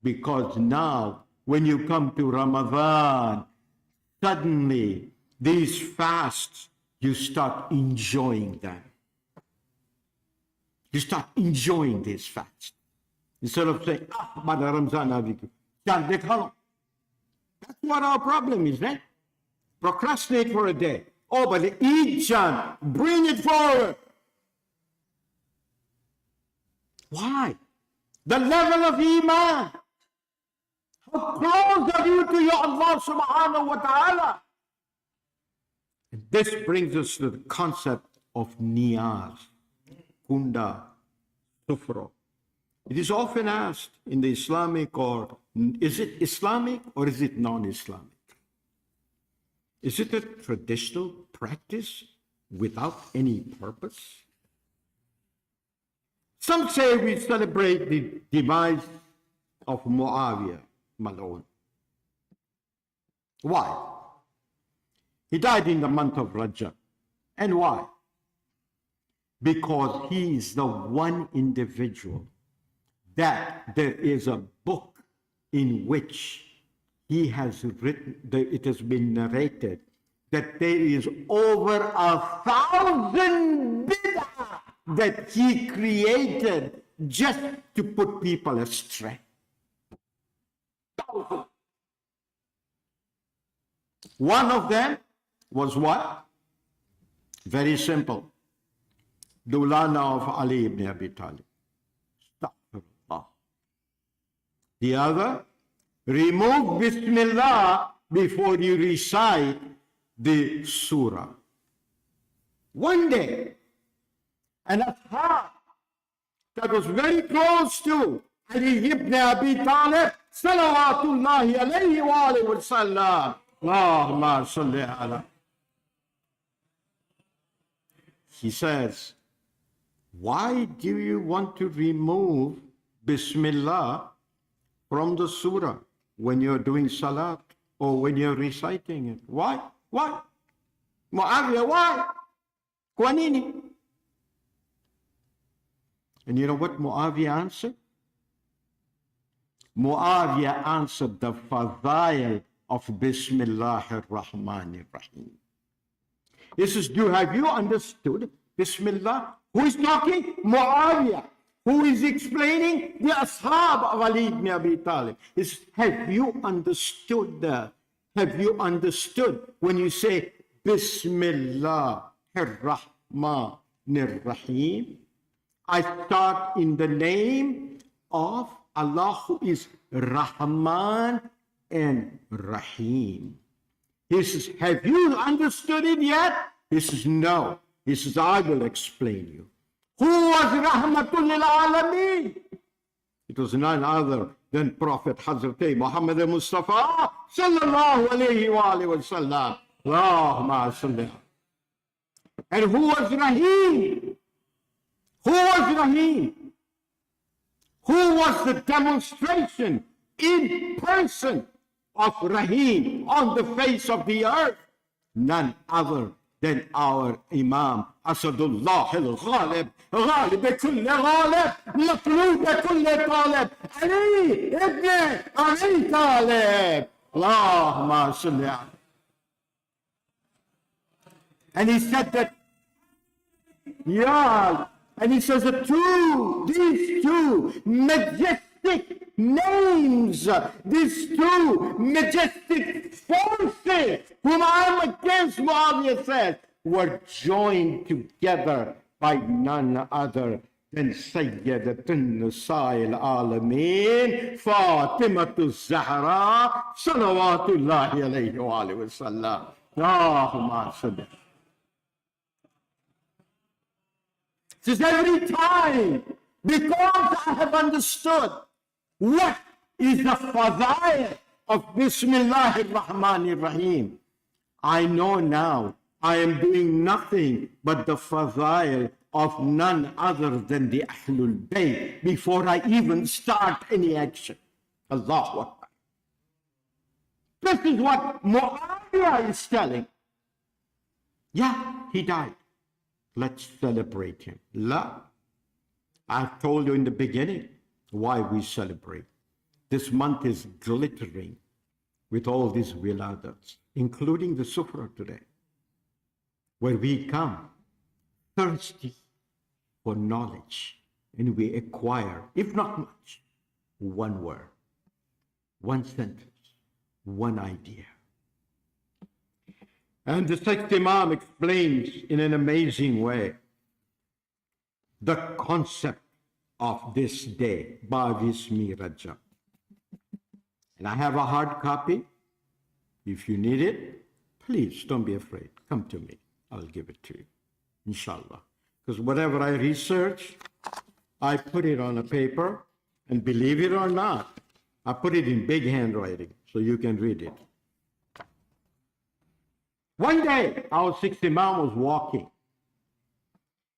Because now, when you come to Ramadan, suddenly these fasts, you start enjoying them. You start enjoying these fasts. Instead of saying, Bada Ramzan aviku. That's what our problem is, right? Procrastinate for a day. Oh, but the Eid Chan, bring it forward. Why? The level of Iman. How close are you to your Allah subhanahu wa ta'ala? And this brings us to the concept of niyaz, kunda, sufro. It is often asked in the Islamic, or is it Islamic or is it non-Islamic? Is it a traditional practice without any purpose? Some say we celebrate the demise of Muawiyah Mal'un. Why? He died in the month of Rajab. And why? Because he is the one individual that there is a book in which he has written, it has been narrated that there is over 1,000 bid'ah that he created just to put people astray. 1,000. One of them was what? Very simple. Dulana of Ali ibn Abi Talib. Astaghfirullah. The other, remove Bismillah before you recite the surah. One day, an ashab that was very close to Ali ibn Abi Talib, salawatullahi alayhi wa alayhi wa sallam. Allahumma salli ala. He says, why do you want to remove Bismillah from the surah when you're doing salat or when you're reciting it? Why? Why? Muawiyah, why? Kwa nini? And you know what Muawiyah answered? Muawiyah answered the fadail of Bismillahir Rahmanir Rahim. He says, have you understood Bismillah? Who is talking? Muawiyah. Who is explaining? The ashab of Ali ibn Abi Talib. He says, have you understood that? Have you understood when you say Bismillahir Rahmanir Rahim? I start in the name of Allah who is Rahman and Rahim. He says, have you understood it yet? He says, no. He says, I will explain you. Who was Rahmatul lil Alameen? It was none other than Prophet Hazrat Muhammad Mustafa sallallahu alayhi wa sallam. Allahumma salli. And who was Rahim? Who was Rahim? Who was the demonstration in person of Rahim on the face of the earth? None other than our Imam Asadullah al-Ghalib, Ghalib kulli Ghalib, Matlub kulli Talib, Ali ibn Abi Talib. Allahumma salli ala. And he said that, yeah, and he says that these two majestic names, these two majestic forces, whom I am against, Muawiyah says, were joined together by none other than Sayyidatun Nisa'il Alameen, Fatimatu Zahra, salawatullahi alayhi wa sallam. Allahumma salli. Says every time, because I have understood what is the fadail of Bismillahir Rahmanir Rahim, I know now I am doing nothing but the fadail of none other than the Ahlul Bayt before I even start any action. Allahu Akbar. This is what Muawiyah is telling. Yeah, he died. Let's celebrate him. La. I've told you in the beginning why we celebrate. This month is glittering with all these wiladats, including the Sufro today, where we come thirsty for knowledge and we acquire, if not much, one word, one sentence, one idea. And the sixth Imam explains in an amazing way the concept of this day, Bavismi Rajab. And I have a hard copy. If you need it, please don't be afraid. Come to me. I'll give it to you, inshallah. Because whatever I research, I put it on a paper, and believe it or not, I put it in big handwriting so you can read it. One day, our sixth Imam was walking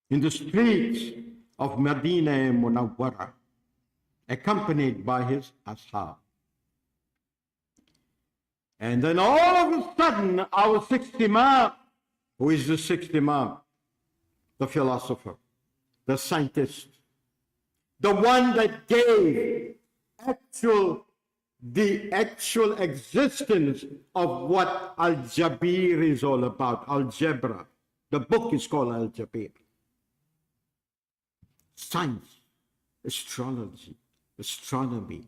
in the streets of Medina Munawwara, accompanied by his ashab. And then all of a sudden, our sixth Imam, who is the sixth Imam? The philosopher, the scientist, the one that gave the actual existence of what Al-Jabir is all about, Algebra. The book is called Al-Jabir. Science, astrology, astronomy,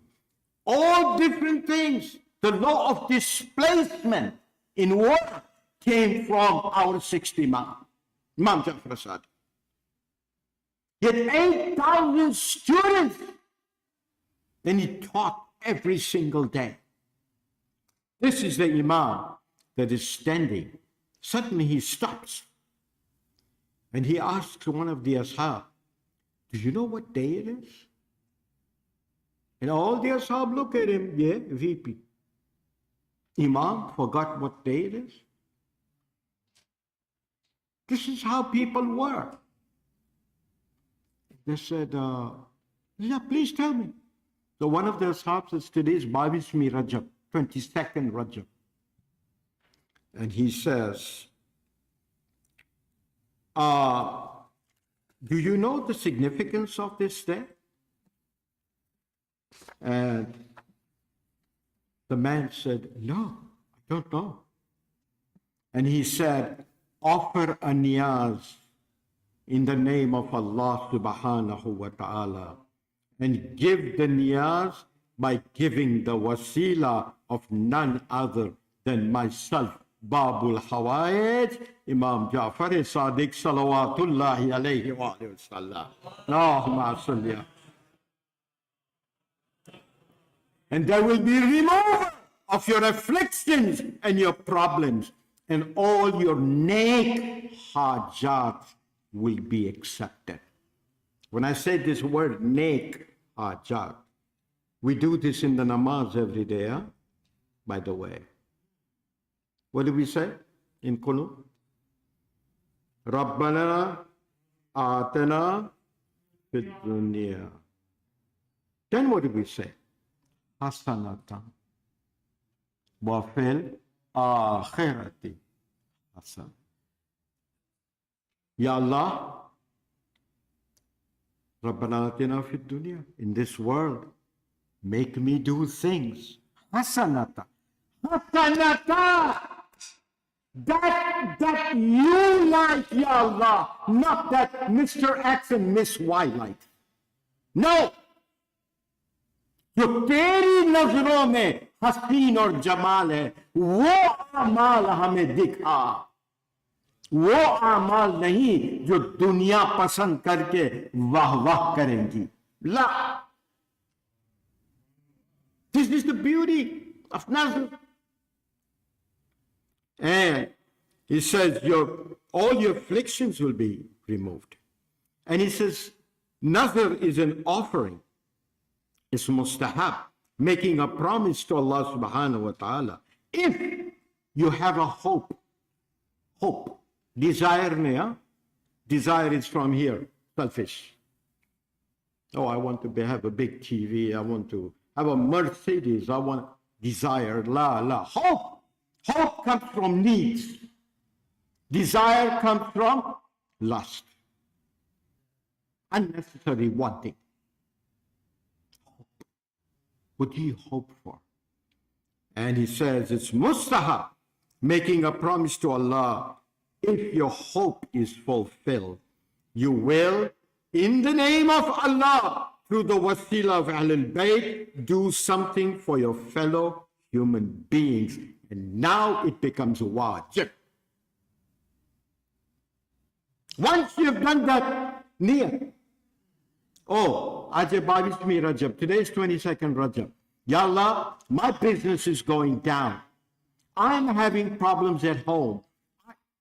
all different things. The law of displacement in water came from our sixth Imam, Imam Jafar Sadiq. He had 8,000 students, and he taught every single day. This is the Imam that is standing. Suddenly he stops, and he asks one of the ashab, do you know what day it is? And all the ashab look at him, yeah, VP. Imam forgot what day it is? This is how people were. They said, yeah, please tell me. So one of the ashab says, today is 22 Rajab, 22nd Rajab. And he says, do you know the significance of this day? And the man said, no, I don't know. And he said, offer a niyaz in the name of Allah subhanahu wa ta'ala, and give the niyaz by giving the wasila of none other than myself, Babul Hawaij, Imam Jafar Sadiq salawatullahi alayhi wa sallam. Allahumma salli. And there will be removal of your afflictions and your problems, and all your neck hajat will be accepted. When I say this word neck hajat, we do this in the namaz every day, huh? By the way. What do we say in Qunut? Rabbana atana fid dunya. Then what do we say? Hasanatan wa fil akhirati hasan. Ya Allah, Rabbana atina fid dunya. In this world, make me do things. Hasanata. Hasanata. That you like, Ya Allah, not that Mr. X and Miss Y like. No. जो तेरी नजरों में हसीन और जमाल है, वो अमाल हमें दिखा, वो अमाल नहीं जो दुनिया पसंद करके वाह वाह करेंगी. ला. This is the beauty of Nazr. And he says all your afflictions will be removed. And he says Nazr is an offering. It's mustahab, making a promise to Allah subhanahu wa ta'ala. If you have a hope, desire, desire is from here, selfish. Oh, I want to have a big TV, I want to have a Mercedes, I want desire, la. Hope comes from needs. Desire comes from lust. Unnecessary wanting. What do you hope for? And he says it's mustahab, making a promise to Allah. If your hope is fulfilled, you will, in the name of Allah, through the wasila of Ahlul Bayt, do something for your fellow human beings. And now it becomes wajib. Once you've done that, niyat. Oh, Ajay 22 Rajab. Today is 22nd Rajab. Ya Allah, my business is going down. I'm having problems at home.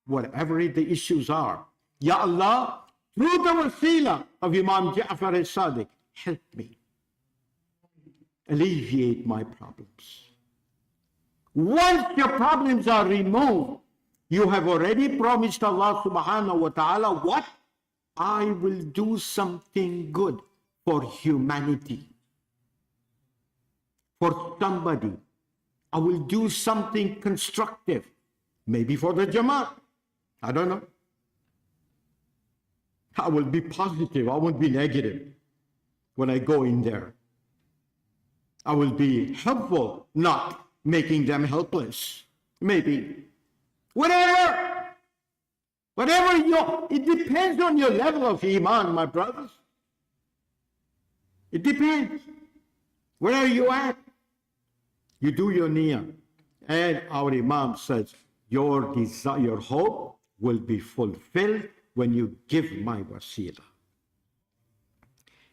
Whatever the issues are. Ya Allah, through the wasila of Imam Jafar Sadiq, help me. Alleviate my problems. Once your problems are removed, you have already promised Allah subhanahu wa ta'ala what? I will do something good for humanity, for somebody. I will do something constructive, maybe for the Jama'at. I don't know. I will be positive. I won't be negative when I go in there. I will be helpful, not making them helpless. Maybe. Whatever it depends on your level of Iman, my brothers. It depends. Where are you at? You do your niyyah. And our Imam says, your desire, your hope will be fulfilled when you give my wasila.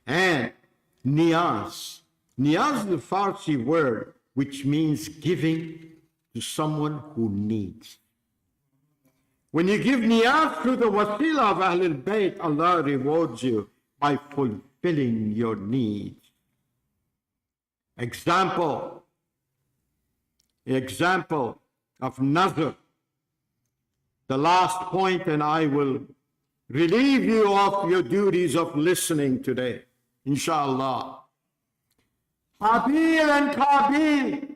And niyaz. Niyaz is a Farsi word which means giving to someone who needs. When you give niyaz through the wasila of Ahlul Bayt, Allah rewards you by fulfilling your needs. Example of nazar. The last point, and I will relieve you of your duties of listening today, inshallah. Habil and Qabil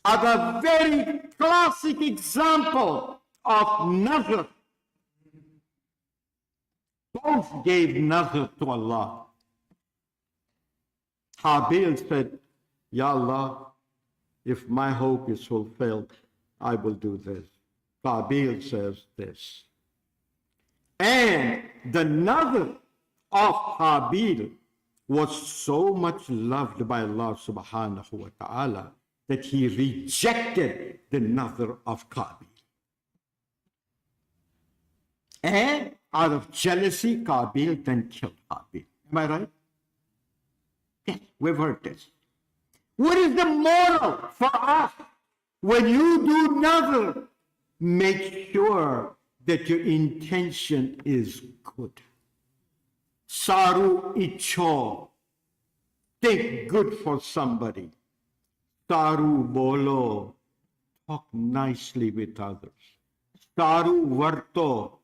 are the very classic example of nazar. Both gave nazar to Allah. Habil said, Ya Allah, if my hope is fulfilled, I will do this. Qabil says this. And the nazar of Habil was so much loved by Allah subhanahu wa ta'ala that he rejected the nazar of Qabil. And out of jealousy, Qabil then killed Habil. Am I right? Yes, we've heard this. What is the moral for us? When you do nazar, make sure that your intention is good. Saru icho. Think good for somebody. Saru bolo. Talk nicely with others. Saru varto.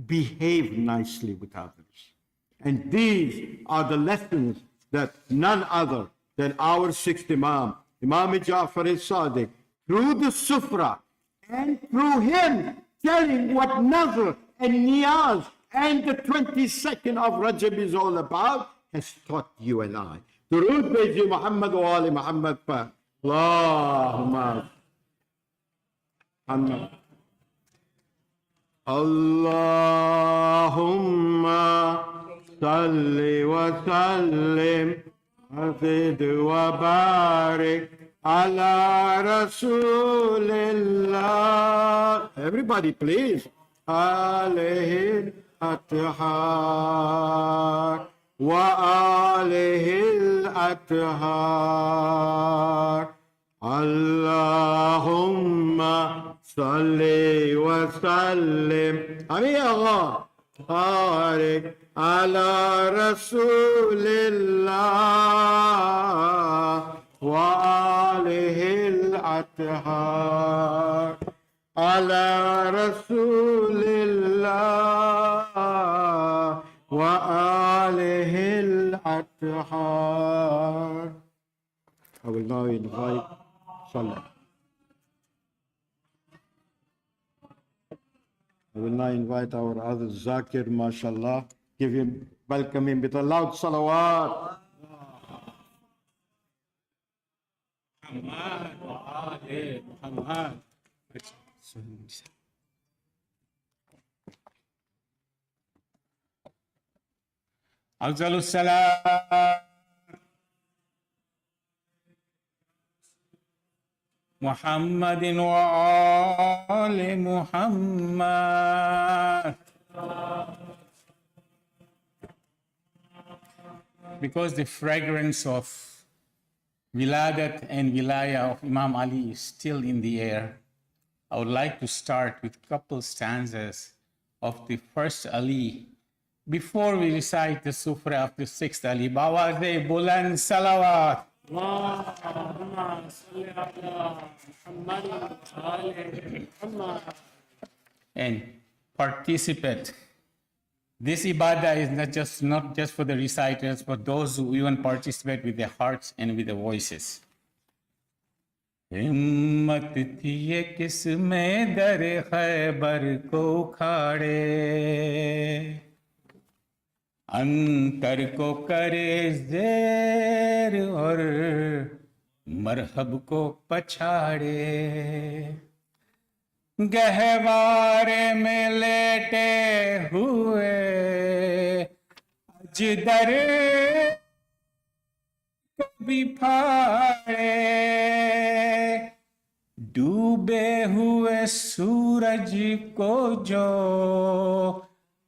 Behave nicely with others. And these are the lessons that none other than our sixth Imam, Imam Jafar Sadiq, through the Sufra, and through him telling what nazar and niyaz and the 22nd of Rajab is all about, has taught you and I. Durood Beji Muhammad wa Ali Muhammad pa. Allahumma. Amen. Allahumma salli wa sallim وزد وبارك على رسول الله. Everybody please. عليه الأطهار وآله الأطهار. اللهم صل وسلم آمين يا الله بارك على رسول الله وآله الأطهار. على رسول الله وآله الأطهار. I will now invite Salah. I will now invite our other Zakir, mashallah. Welcome him with a loud salawat. Muhammad wa Ali Muhammad. Afdalus salam Muhammadin wa Ali Muhammad. Because the fragrance of Wiladat and Wilaya of Imam Ali is still in the air, I would like to start with a couple stanzas of the first Ali before we recite the Sufra of the sixth Ali. Bawaze Bulan Salawat. And participate This ibadah is not just for the reciters, but those who even participate with their hearts and with their voices. ہمت تھی یہ کس میں در خیبر کو کھاڑے، انتر کو کرے زیر اور مرحب کو پچھاڑے، گہوارے میں لیٹے ہوئے اجدر کبھی پھاڑے، ڈوبے ہوئے سورج کو جو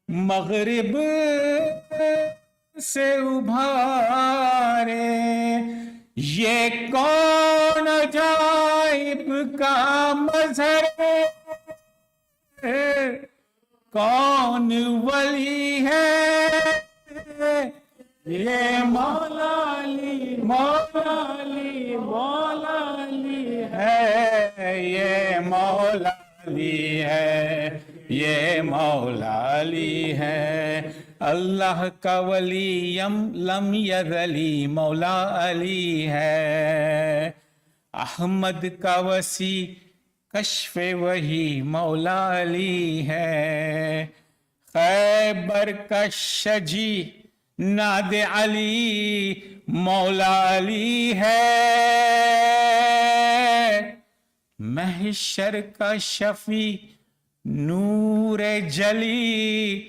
مغرب سے ابھارے، یہ کون عجائب کا مظہر ہے، کون ولی ہے، یہ مولا علی مولا علی مولا علی ہے، یہ مولا علی ہے، یہ مولا علی ہے، اللہ کا ولی لم یزلی مولا علی ہے، احمد کا وسیع کشف وہی مولا علی ہے، خیبر کا شجی ناد علی مولا علی ہے، محشر کا شفیع نور جلی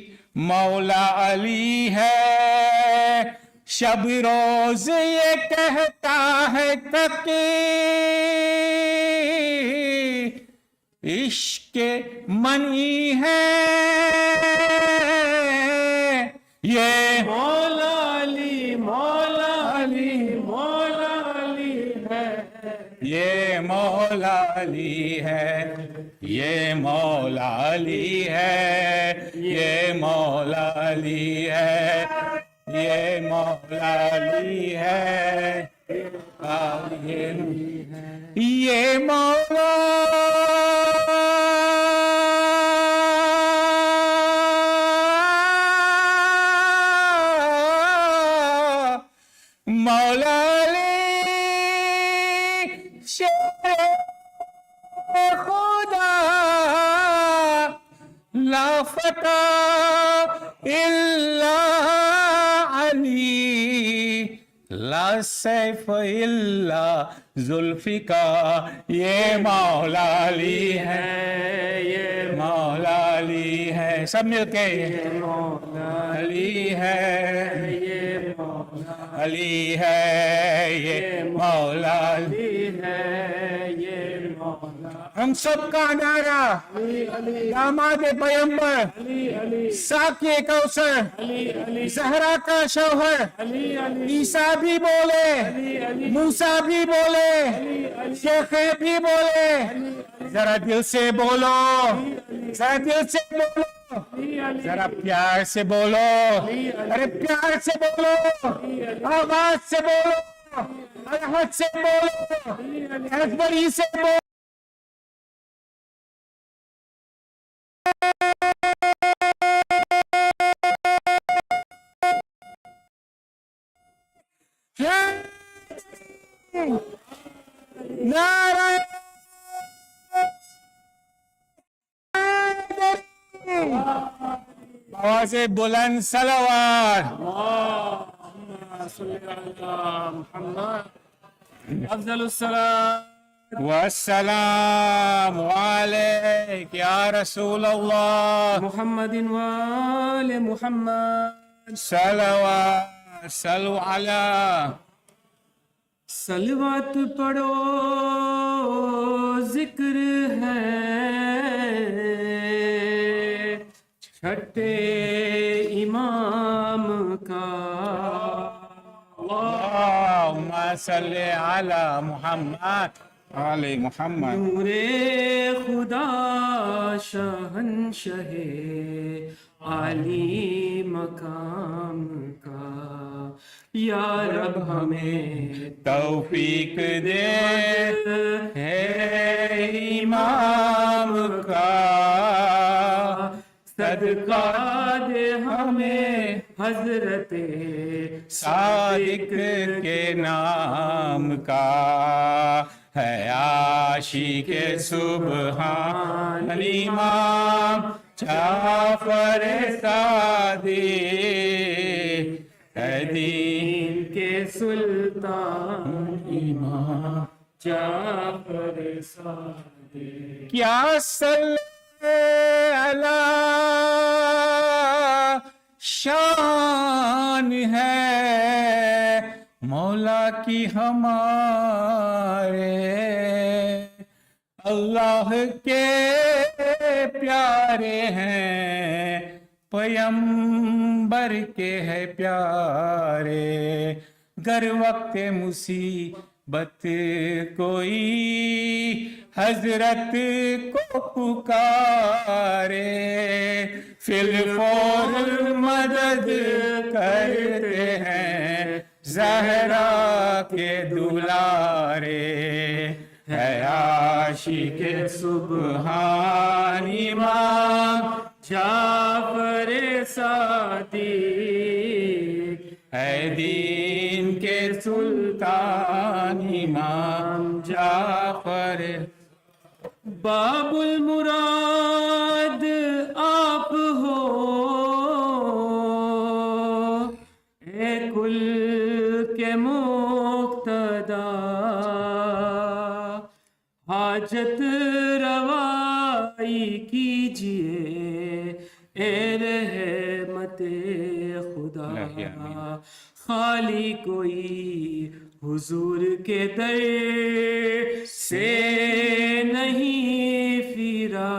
مولا علی ہے، شب روز یہ کہتا ہے کہ عشق منی ہے، یہ مولا علی مولا علی مولا علی ہے، یہ مولا علی ہے، یہ مولا علی ہے، یہ مولا علی ہے، یہ مولا علی ہے، یہ مولا مولا علی شیر خدا لا فتح الا علی، لا سیف الا ذوالفقار، یہ مولا علی ہے، یہ مولا علی ہے، سب مل کے یہ مولا علی ہے، یہ مولا علی ہے، یہ مولا علی ہے، یہ مولا، ہم سب کا نعرہ داماد پیغمبر، ساقی کوثر، زہرا کا شوہر، عیسیٰ بھی بولے، موسیٰ بھی بولے، شیخ بھی بولے، ذرا دل سے بولو، ذرا دل سے بولو، ذرا پیار سے بولو، ارے پیار سے بولو، آواز سے بولو، احد سے بولو، اکبری سے بولو، نعرہ آواز بلند صلوات، افضل الصلاة والسلام علیک یا رسول اللہ، محمد وآل محمد، صلوات صلو علی، صلوات پڑھو ذکر ہے چھٹے امام کا، اللہم صلی علی محمد علی محمد، نور خدا شہنشہ عالی مقام کا، یا رب ہمیں توفیق دے ہے امام کا، صدقہ دے ہمیں حضرت صادق کے نام کا ہے عاشق سبحان امام جعفر صادق ہے دین کے سلطان امام جعفر صادق. کیا صلی اللہ شان ہے مولا کی ہمارے اللہ کے پیارے ہیں پیمبر کے ہے پیارے گر وقت مصیبت کوئی حضرت کو پکارے فی الفور مدد کرتے ہیں زہرا کے دلارے ہے عاشق سبحان امام جعفر صادق ہے دین کے سلطان امام جعفر. باب المراد آپ ہو اے کل کے مقتدا حاجت روائی کیجئے اے رحمت خدا خالی کوئی حضور کے در سے نہیں پھرا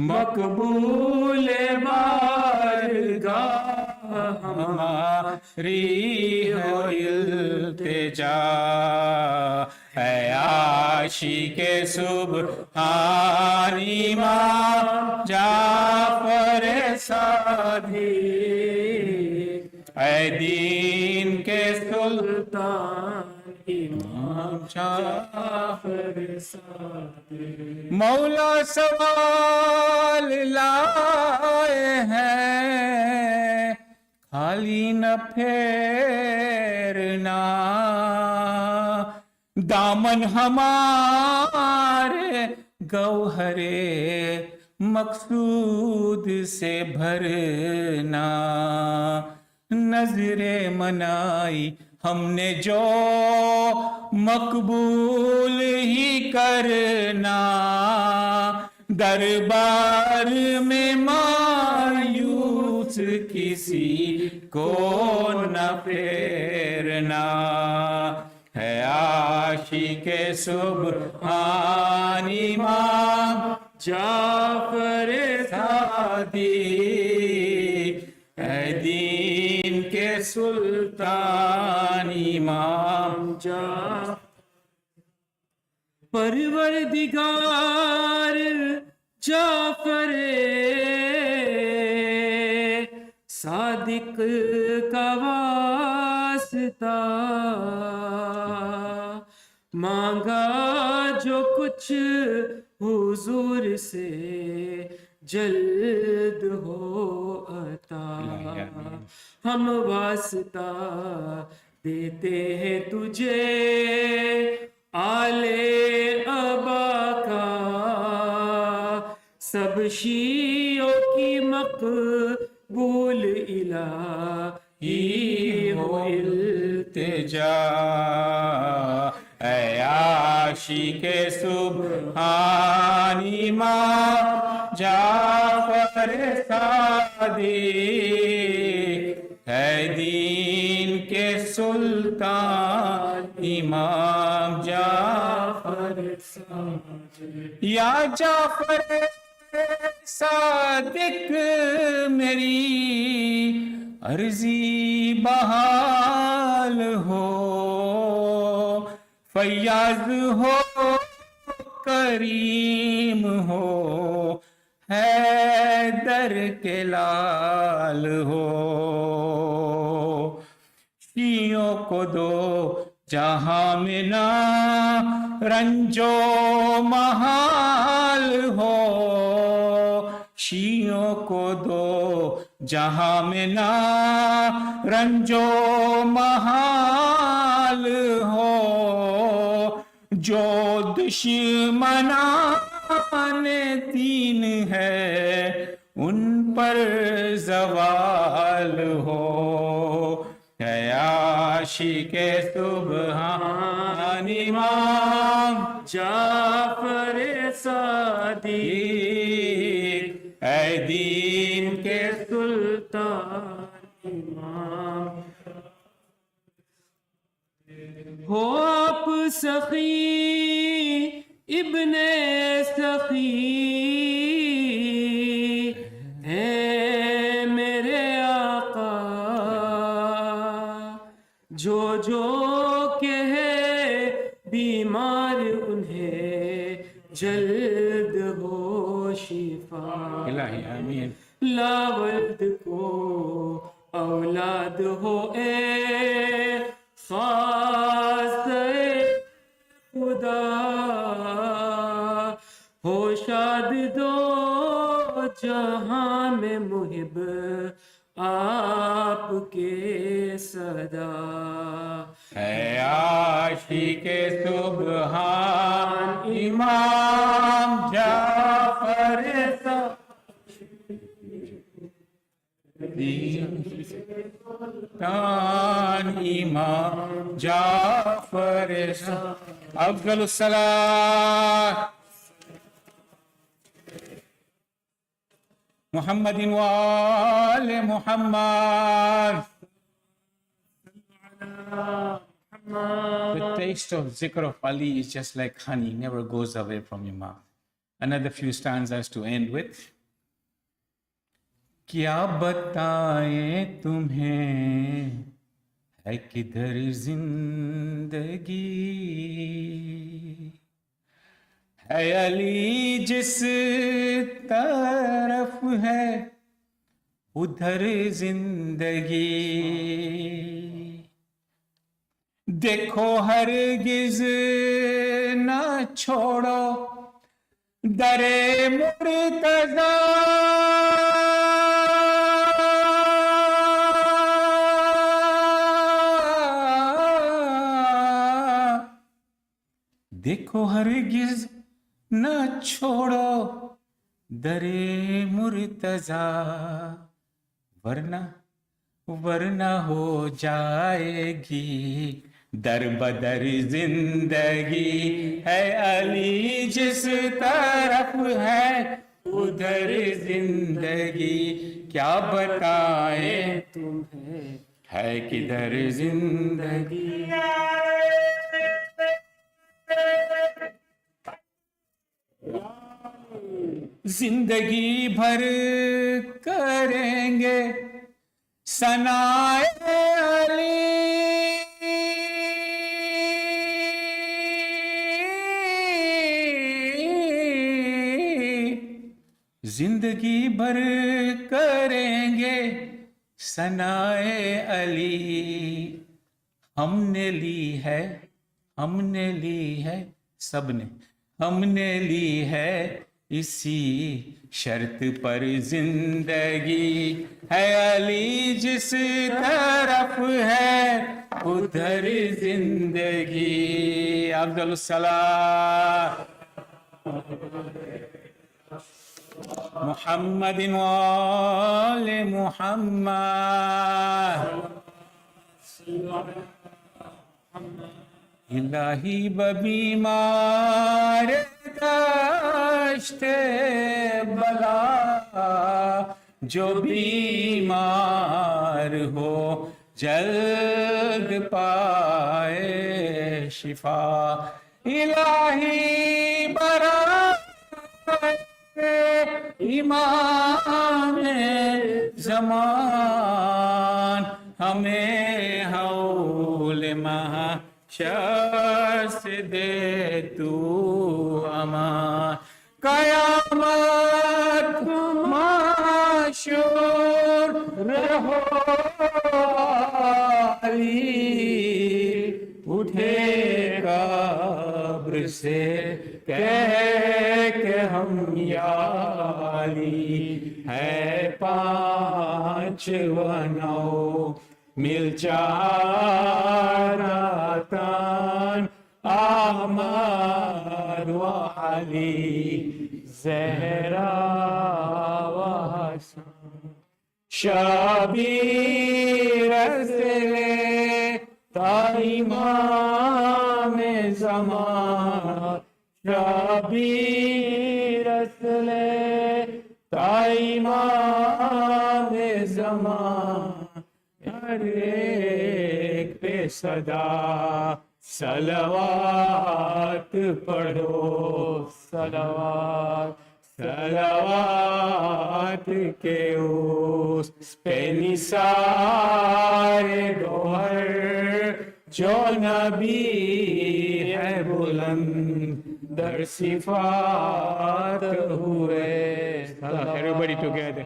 مقبول بارگاہ ہماری ہو التجا ہے عاشق سبحان امام جعفر صادق اے دین کے سلطان امام جعفر صادق. مولا سوال لائے ہیں خالی نہ پھیرنا دامن ہمارے گوہرے مقصود سے بھرنا نظر منائی ہم نے جو مقبول ہی کرنا دربار میں مایوس کسی کو نہ پھیرنا ہے عاشق سبحان امام جعفر صادق ہے دین کے سلطان امام جعفر. پروردگار جعفر صادق کا واسطہ مانگا جو کچھ حضور سے جلد ہو عطا ہم واسطہ دیتے ہیں تجھے آلے ابا کا سب شیعوں کی مقبول الہی ہو التجا اے عاشق سبحان امام جعفر صادق ہے دین کے سلطان امام جعفر صادق. یا جعفر صادق میری عرضی بحال ہو فیاض ہو کریم ہو حیدر کے لال ہو شیعوں کو دو جہاں میں نہ رنجو محال ہو شیعوں کو دو جہاں میں نہ رنجو محال ہو، جو دشمنان دین ہے ان پر زوال ہو، اے عاشق سبحان امام جعفر صادق، اے دین کے سلطان امام، ہو آپ سخی ابن سخی، اے میرے آقا جو کہے بیمار انہیں جلد ہو شفا، الہی آمین۔ لا ولد کو اولاد ہو اے خاص خدا، ہو شاد دو جہاں میں محب آپ کے صدا، اے عاشق سبحان امام جعفر سلطان امام جعفر افضل الصلاة محمد وآل محمد. The taste of zikr of Ali is just like honey, never goes away from your mouth. Another few stanzas to end with. کیا بتائیں تمہیں ہے کدھر زندگی، ہے علی جس طرف ہے ادھر زندگی، دیکھو ہرگز نہ چھوڑو در مرتضی، دیکھو ہرگز نہ چھوڑو در مرتضی، ورنہ ہو جائے گی در بدر زندگی، ہے علی جس طرف ہے ادھر زندگی، کیا بتائیں تمہیں ہے کدھر زندگی. زندگی بھر کریں گے ثنائے علی، زندگی بھر کریں گے ثنائے علی، ہم نے لی ہے سب نے، ہم نے لی ہے اسی شرط پر زندگی، ہے علی جس طرف ہے ادھر زندگی. افضل الصلاة محمد وآل محمد. الہی ببیمار دشت بلا، جو بیمار ہو جلد پائے شفا، الہی برات امام زمان، ہمیں حول محشر سے دے تو امان، قیامت معشور رہو علی، اٹھے گا اب صبر سے کہہ کہ ہم یا علی ہے 5 و 9 مل جارتان احمد و علی زہرا و حسن شبیر سے تا امام زمان شبیر سے تا امام زمان ہر ایک پہ صدا صلوات پڑھو صلوات صلوات کے اس پہ نثار گوہر جو نبی ہے بلند در صفات ہوئے. Everybody together.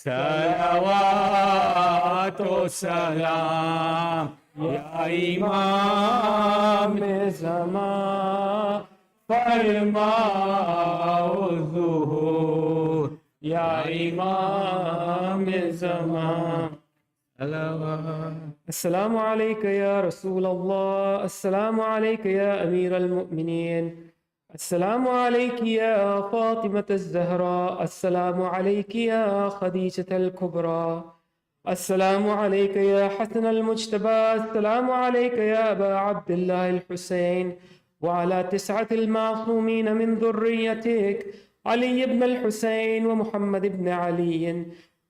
صلوات و سلام یا امام زمان فرماؤ ظہور یا امام زمان. السلام عليك يا رسول الله، السلام عليك يا أمير المؤمنين، السلام عليك يا فاطمة الزهراء، السلام عليك يا خديجة الكبرى، السلام عليك يا حسن المجتبى، السلام عليك يا أبا عبد الله الحسين، وعلى 9 المعصومين من ذريتك علي بن الحسين ومحمد بن علي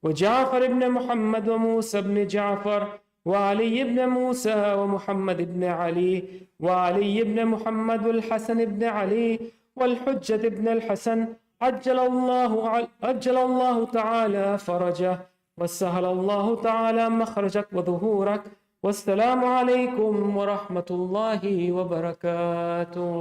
وجعفر بن محمد وموسى بن جعفر وعلي بن موسى ومحمد بن علي وعلي بن محمد والحسن بن علي والحجة بن الحسن عجل الله تعالى فرجه وسهل الله تعالى مخرجك وظهورك. والسلام عليكم ورحمة الله وبركاته.